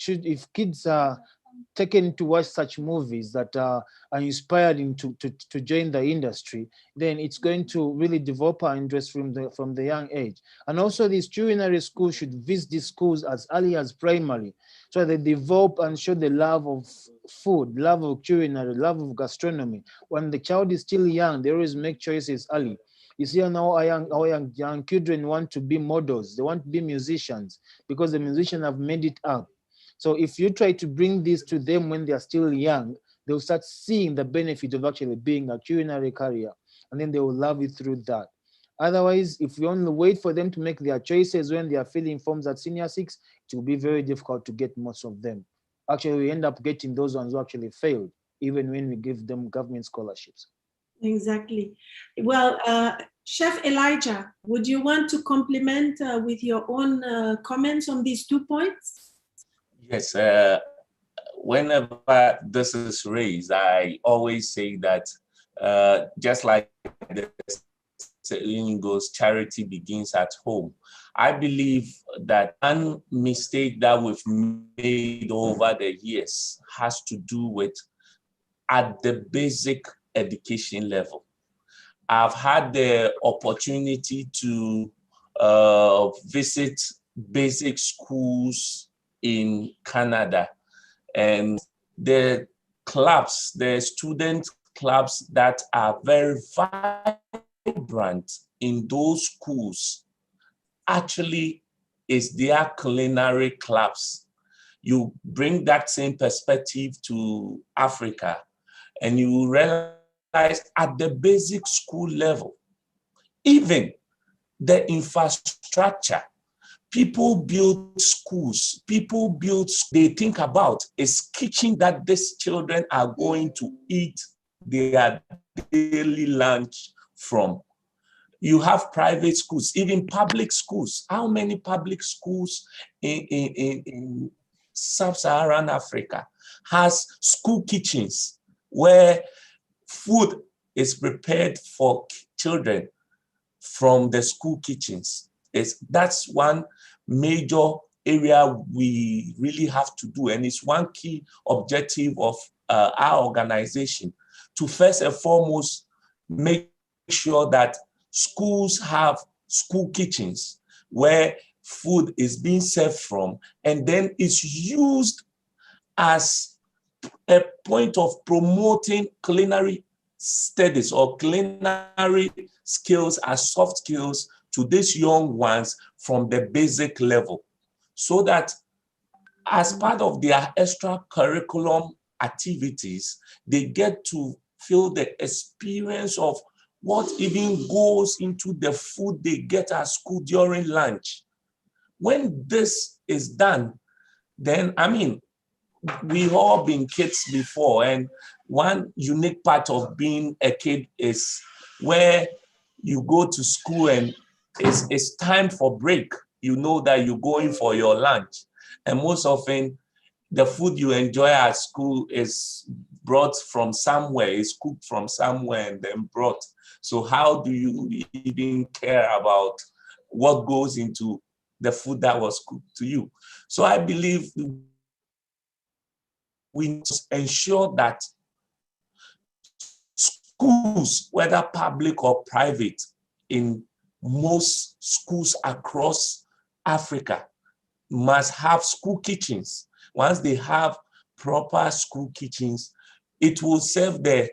kids are taken to watch such movies that are inspired to join the industry, then it's going to really develop our interest from the young age. And also, these culinary schools should visit these schools as early as primary, so they develop and show the love of food, love of culinary, love of gastronomy. When the child is still young, they always make choices early. You see now our young children want to be models. They want to be musicians because the musicians have made it up. So if you try to bring this to them when they are still young, they'll start seeing the benefit of actually being a culinary career, and then they will love it through that. Otherwise, if we only wait for them to make their choices when they are filling forms at senior 6, it will be very difficult to get most of them actually we end up getting those ones who actually failed, even when we give them government scholarships. Exactly. Well, Chef Elijah, would you want to complement with your own comments on these 2 points? Yes, whenever this is raised, I always say that just like the saying goes, charity begins at home. I believe that one mistake that we've made over the years has to do with at the basic education level. I've had the opportunity to visit basic schools in Canada, and the clubs, the student clubs that are very vibrant in those schools actually is their culinary clubs. You bring that same perspective to Africa, and you realize at the basic school level, even the infrastructure, people build schools, they think about is kitchen that these children are going to eat their daily lunch from. You have private schools, even public schools. How many public schools in sub-Saharan Africa has school kitchens where food is prepared for children from the school kitchens? That's one major area we really have to do, and it's one key objective of our organization, to first and foremost make sure that schools have school kitchens where food is being served from, and then it's used as a point of promoting culinary studies or culinary skills as soft skills to these young ones from the basic level, so that as part of their extra curriculum activities, they get to feel the experience of what even goes into the food they get at school during lunch. When this is done, then, I mean, we've all been kids before, and one unique part of being a kid is where you go to school and it's time for break. You know that you're going for your lunch, and most often the food you enjoy at school is brought from somewhere, is cooked from somewhere and then brought. So how do you even care about what goes into the food that was cooked to you? So I believe we must ensure that schools, whether public or private, in most schools across Africa, must have school kitchens. Once they have proper school kitchens, it will serve the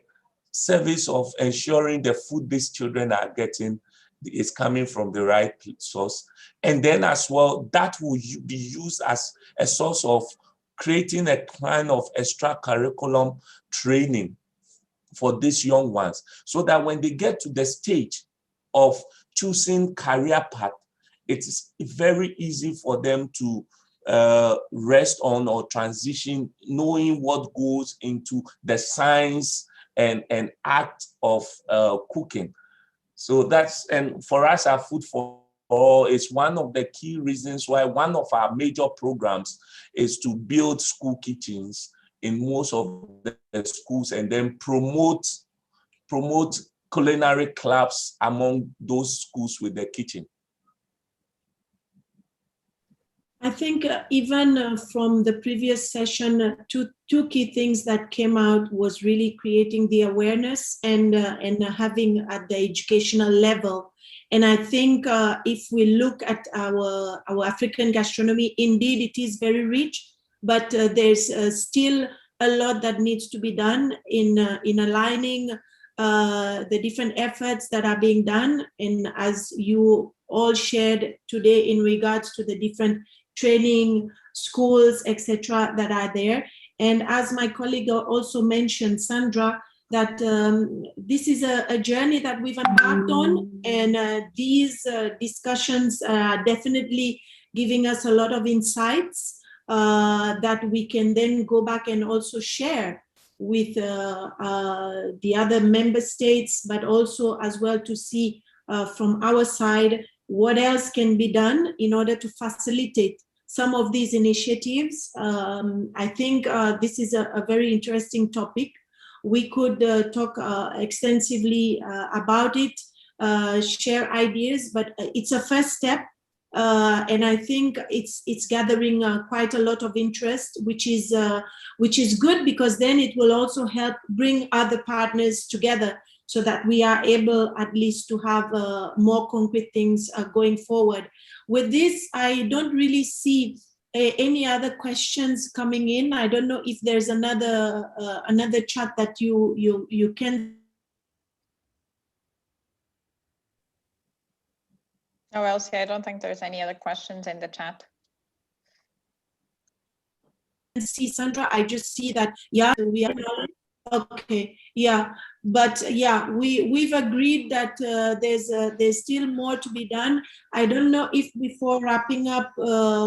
service of ensuring the food these children are getting is coming from the right source. And then as well, that will be used as a source of creating a kind of extra curriculum training for these young ones, so that when they get to the stage of choosing career path, it's very easy for them to rest on or transition, knowing what goes into the science and art of cooking. So that's, and for us at Food for All, is one of the key reasons why one of our major programs is to build school kitchens in most of the schools, and then promote culinary clubs among those schools with the kitchen. I think even from the previous session, two key things that came out was really creating the awareness and having at the educational level. And I think if we look at our African gastronomy, indeed it is very rich, but there's still a lot that needs to be done in aligning the different efforts that are being done. And as you all shared today in regards to the different training schools, etc., that are there. And as my colleague also mentioned, Sandra, that this is a journey that we've embarked on, and these discussions are definitely giving us a lot of insights that we can then go back and also share with the other member states, but also as well to see from our side what else can be done in order to facilitate some of these initiatives. I think this is a very interesting topic. We could talk extensively about it, share ideas, but it's a first step. And I think it's gathering quite a lot of interest, which is good, because then it will also help bring other partners together so that we are able at least to have more concrete things going forward. With this, I don't really see any other questions coming in. I don't know if there's another chat that you can. No, Elsie, I don't think there's any other questions in the chat. See, Sandra, I just see that, yeah, we are, okay, yeah, but yeah, we've agreed that there's still more to be done. I don't know if before wrapping up,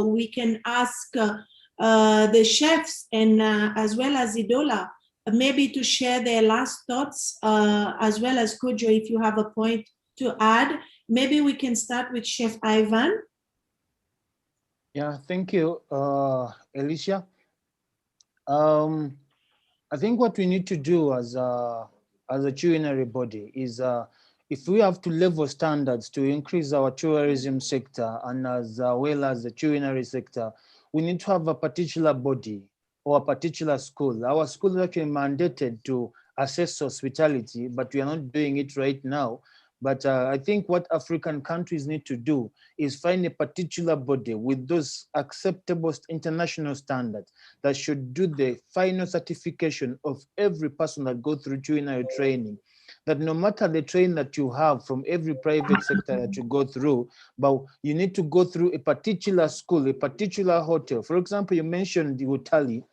we can ask the chefs and as well as Idola, maybe to share their last thoughts, as well as Kojo, if you have a point to add. Maybe we can start with Chef Ivan. Yeah, thank you, Alicia. I think what we need to do as a culinary body is, if we have to level standards to increase our tourism sector and as well as the culinary sector, we need to have a particular body or a particular school. Our school is actually mandated to assess hospitality, but we are not doing it right now. But I think what African countries need to do is find a particular body with those acceptable international standards that should do the final certification of every person that goes through culinary training. That no matter the training that you have from every private sector that you go through, but you need to go through a particular school, a particular hotel. For example, you mentioned the Utali.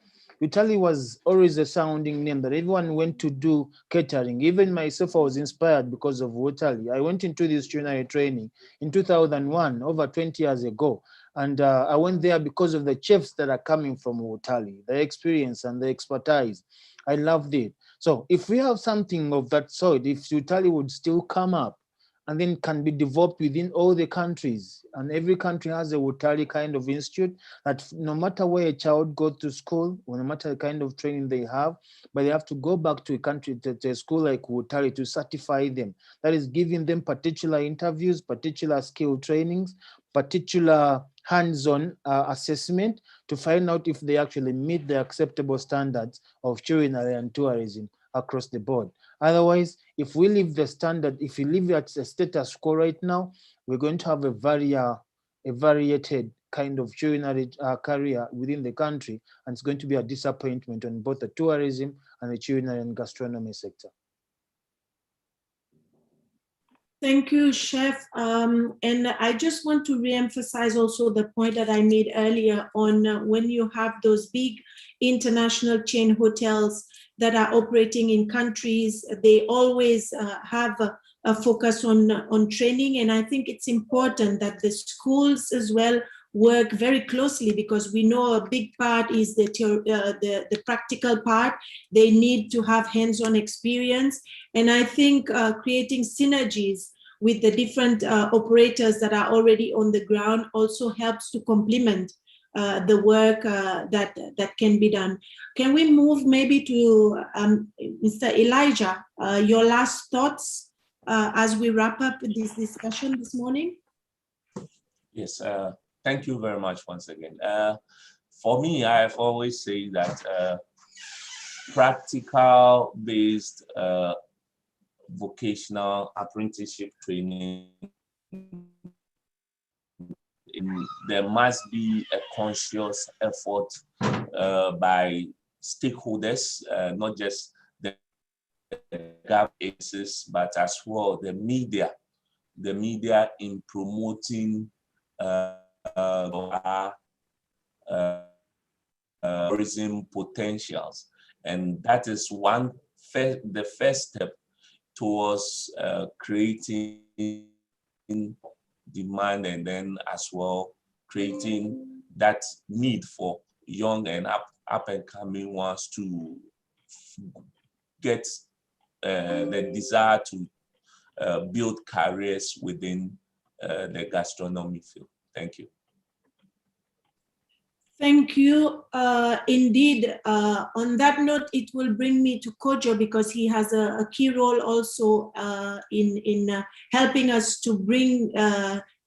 Utali was always a sounding name that everyone went to do catering. Even myself, I was inspired because of Utali. I went into this culinary training in 2001, over 20 years ago. And I went there because of the chefs that are coming from Utali, the experience and the expertise. I loved it. So if we have something of that sort, if Utali would still come up, and then can be developed within all the countries. And every country has a Utali kind of institute that no matter where a child goes to school, or no matter the kind of training they have, but they have to go back to a country, to a school like Utali to certify them. That is giving them particular interviews, particular skill trainings, particular hands-on assessment to find out if they actually meet the acceptable standards of culinary and tourism across the board. Otherwise, if we leave the standard, if we leave it at a status quo right now, we're going to have a variated kind of culinary career within the country, and it's going to be a disappointment on both the tourism and the culinary and gastronomy sector. Thank you, Chef. And I just want to re-emphasize also the point that I made earlier on when you have those big international chain hotels that are operating in countries, they always have a focus on training. And I think it's important that the schools as well work very closely, because we know a big part is the practical part. They need to have hands-on experience. And I think creating synergies with the different operators that are already on the ground also helps to complement the work that can be done. Can we move maybe to Mr. Elijah, your last thoughts as we wrap up this discussion this morning? Yes, thank you very much once again. For me, I've always said that practical-based vocational apprenticeship training, there must be a conscious effort by stakeholders, not just the governments, but as well the media in promoting tourism potentials. And that is the first step towards creating demand, and then as well creating that need for young and up and coming ones to get the desire to build careers within the gastronomy field. Thank you. Thank you. Indeed, on that note, it will bring me to Kojo because he has a key role also in helping us to bring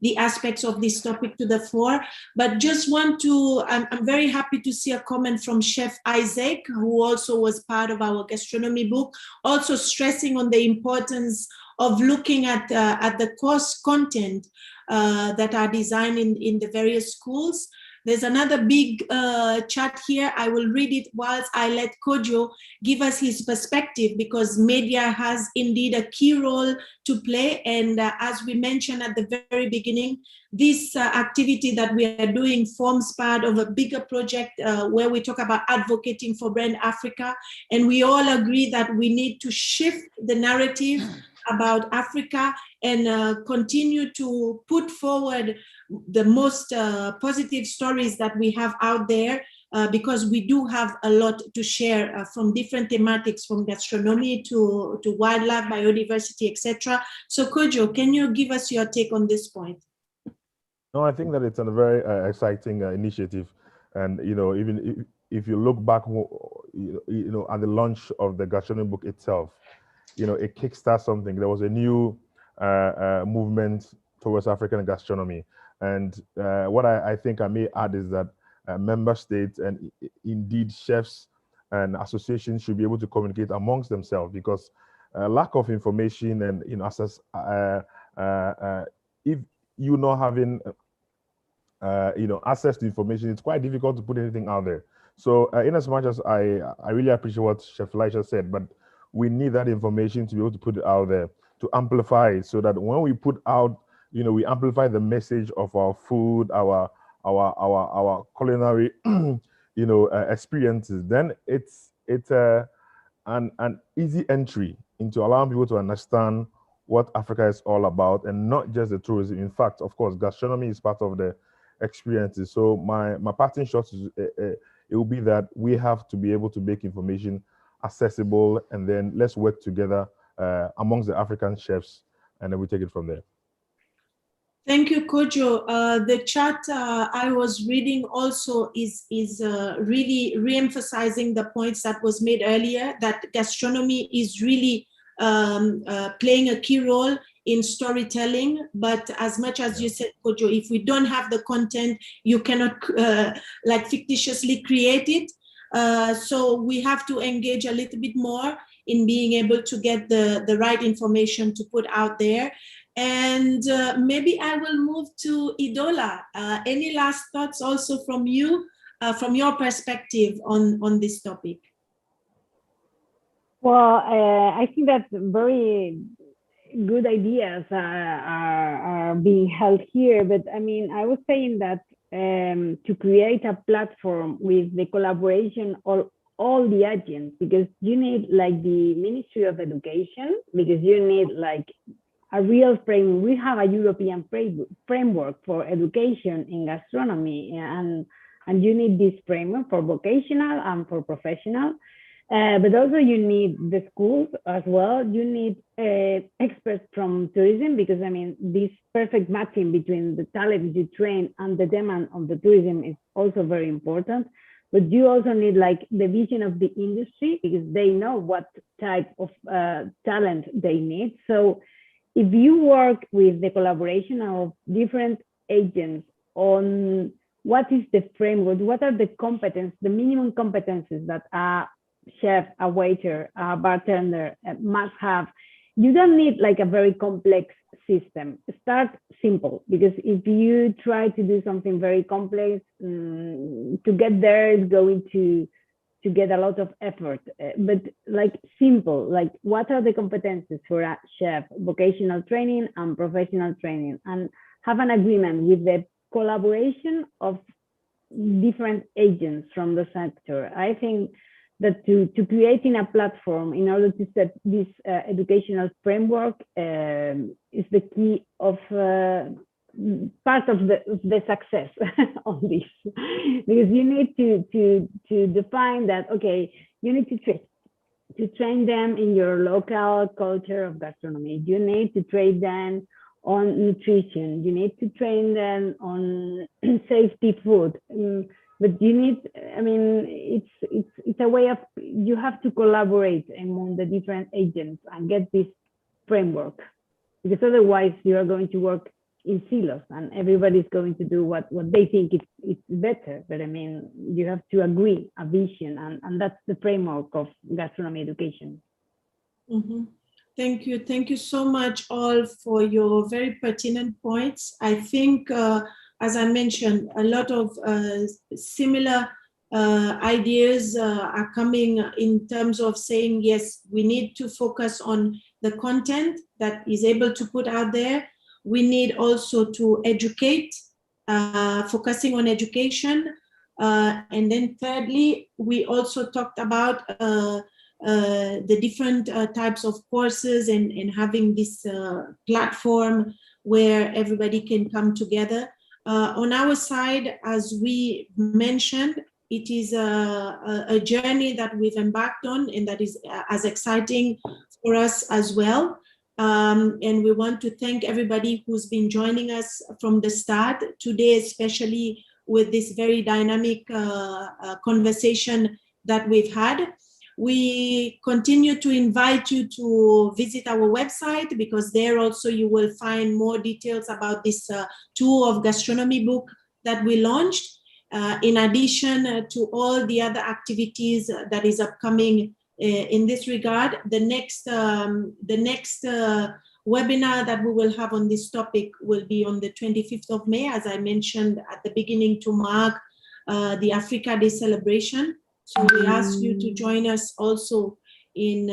the aspects of this topic to the fore. But just want to, I'm very happy to see a comment from Chef Isaac, who also was part of our gastronomy book, also stressing on the importance of looking at the course content that are designed in the various schools. There's another big chat here. I will read it whilst I let Kojo give us his perspective, because media has indeed a key role to play. And as we mentioned at the very beginning, this activity that we are doing forms part of a bigger project where we talk about advocating for Brand Africa. And we all agree that we need to shift the narrative about Africa and continue to put forward the most positive stories that we have out there, because we do have a lot to share from different thematics, from gastronomy to wildlife, biodiversity, etc. So Kojo, can you give us your take on this point? No, I think that it's a very exciting initiative, and even if you look back, at the launch of the gastronomy book itself, it kickstarts something. There was a new movement towards African gastronomy, and what I think I may add is that member states and indeed chefs and associations should be able to communicate amongst themselves, because lack of information and access, if you're not having access to information, it's quite difficult to put anything out there. So in as much as I really appreciate what Chef Elisha said, but we need that information to be able to put it out there, to amplify it, so that when we put out, we amplify the message of our food, our culinary experiences, then it's an easy entry into allowing people to understand what Africa is all about, and not just the tourism. In fact, of course, gastronomy is part of the experiences. So my parting shot is it will be that we have to be able to make information accessible, and then let's work together amongst the African chefs, and then we take it from there. Thank you, Kojo. The chat I was reading also is really re-emphasizing the points that was made earlier, that gastronomy is really playing a key role in storytelling. But as much as you said, Kojo, if we don't have the content, you cannot like fictitiously create it. So we have to engage a little bit more in being able to get the right information to put out there. And maybe I will move to Idola. Any last thoughts also from you, from your perspective on this topic? Well, I think that very good ideas are being held here. But I mean, I was saying that to create a platform with the collaboration of all the agents, because you need like the Ministry of Education, because you need like a real framework. We have a European framework for education in gastronomy, and you need this framework for vocational and for professional. But also you need the schools as well. You need experts from tourism, because I mean, this perfect matching between the talent you train and the demand of the tourism is also very important. But you also need like the vision of the industry, because they know what type of talent they need. So if you work with the collaboration of different agents on what is the framework, what are the competences, the minimum competences that a chef, a waiter, a bartender must have, you don't need like a very complex system. Start simple, because if you try to do something very complex, to get there is going to get a lot of effort. But like simple, like what are the competences for a chef, vocational training and professional training, and have an agreement with the collaboration of different agents from the sector. I think that to creating a platform in order to set this educational framework is the key of part of the success on this, because you need to define that, okay, you need to train them in your local culture of gastronomy. You need to train them on nutrition. You need to train them on safety food. But you need, I mean, it's a way of, you have to collaborate among the different agents and get this framework, because otherwise you are going to work in silos and everybody's going to do what they think it's better. But I mean, you have to agree a vision, and that's the framework of gastronomy education. Mm-hmm. Thank you. Thank you so much all for your very pertinent points. I think, as I mentioned, a lot of similar ideas are coming in terms of saying, yes, we need to focus on the content that is able to put out there. We need also to educate, focusing on education. And then thirdly, we also talked about the different types of courses and having this platform where everybody can come together. On our side, as we mentioned, it is a journey that we've embarked on, and that is as exciting for us as well. And we want to thank everybody who's been joining us from the start today, especially with this very dynamic conversation that we've had. We continue to invite you to visit our website, because there also you will find more details about this tour of gastronomy book that we launched, in addition to all the other activities that is upcoming in this regard. The next webinar that we will have on this topic will be on the 25th of May, as I mentioned at the beginning, to mark the Africa Day celebration. So we ask you to join us also in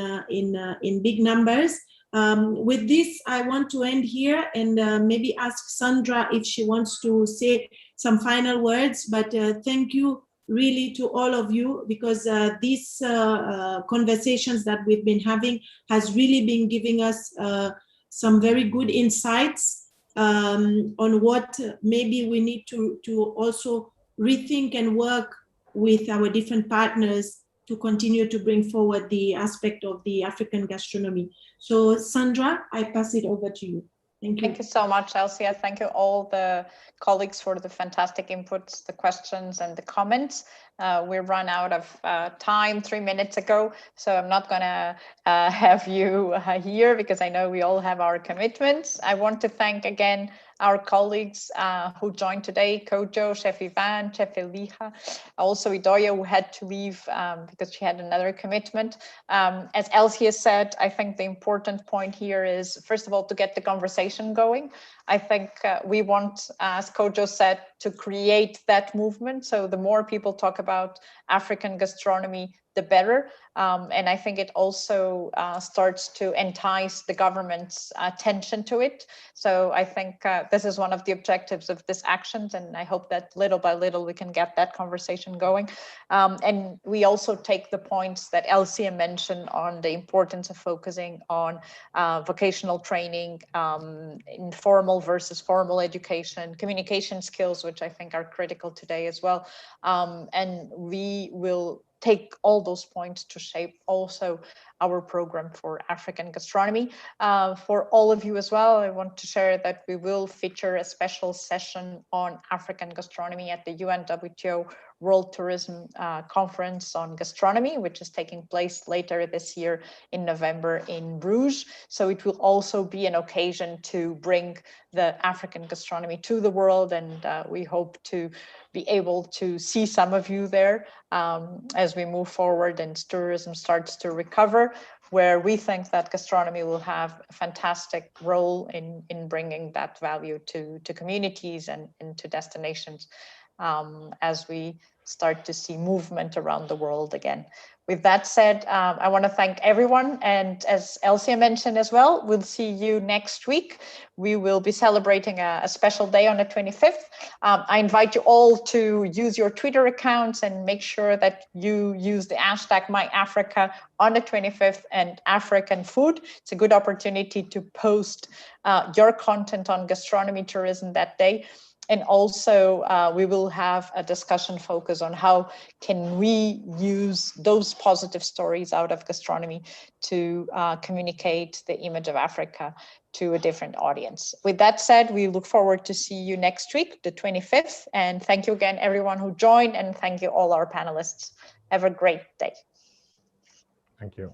big numbers. With this, I want to end here and maybe ask Sandra if she wants to say some final words. But thank you really to all of you, because these conversations that we've been having has really been giving us some very good insights on what maybe we need to also rethink and work with our different partners to continue to bring forward the aspect of the African gastronomy. So Sandra, I pass it over to you. Thank you. Thank you so much, Elsia. Thank you all the colleagues for the fantastic inputs, the questions and the comments. We ran out of time 3 minutes ago, so I'm not gonna have you here, because I know we all have our commitments. I want to thank again our colleagues who joined today, Kojo, Chef Ivan, Chef Elija, also Idoya, who had to leave because she had another commitment. As Elsie said, I think the important point here is, first of all, to get the conversation going. I think we want, as Kojo said, to create that movement. So the more people talk about African gastronomy, the better. And I think it also starts to entice the government's attention to it. So I think this is one of the objectives of this actions, and I hope that little by little we can get that conversation going. And we also take the points that Elsia mentioned on the importance of focusing on vocational training, informal versus formal education, communication skills, which I think are critical today as well. And we will take all those points to shape also our program for African gastronomy. For all of you as well, I want to share that we will feature a special session on African gastronomy at the UNWTO World Tourism Conference on Gastronomy, which is taking place later this year in November in Bruges. So it will also be an occasion to bring the African gastronomy to the world, and we hope to be able to see some of you there as we move forward and tourism starts to recover, where we think that gastronomy will have a fantastic role in bringing that value to communities and to destinations as we start to see movement around the world again. With that said, I want to thank everyone. And as Elsia mentioned as well, we'll see you next week. We will be celebrating a special day on the 25th. I invite you all to use your Twitter accounts and make sure that you use the hashtag MyAfrica on the 25th and African food. It's a good opportunity to post your content on gastronomy tourism that day. And also, we will have a discussion focus on how can we use those positive stories out of gastronomy to communicate the image of Africa to a different audience. With that said, we look forward to see you next week, the 25th. And thank you again, everyone who joined, and thank you all our panelists. Have a great day. Thank you.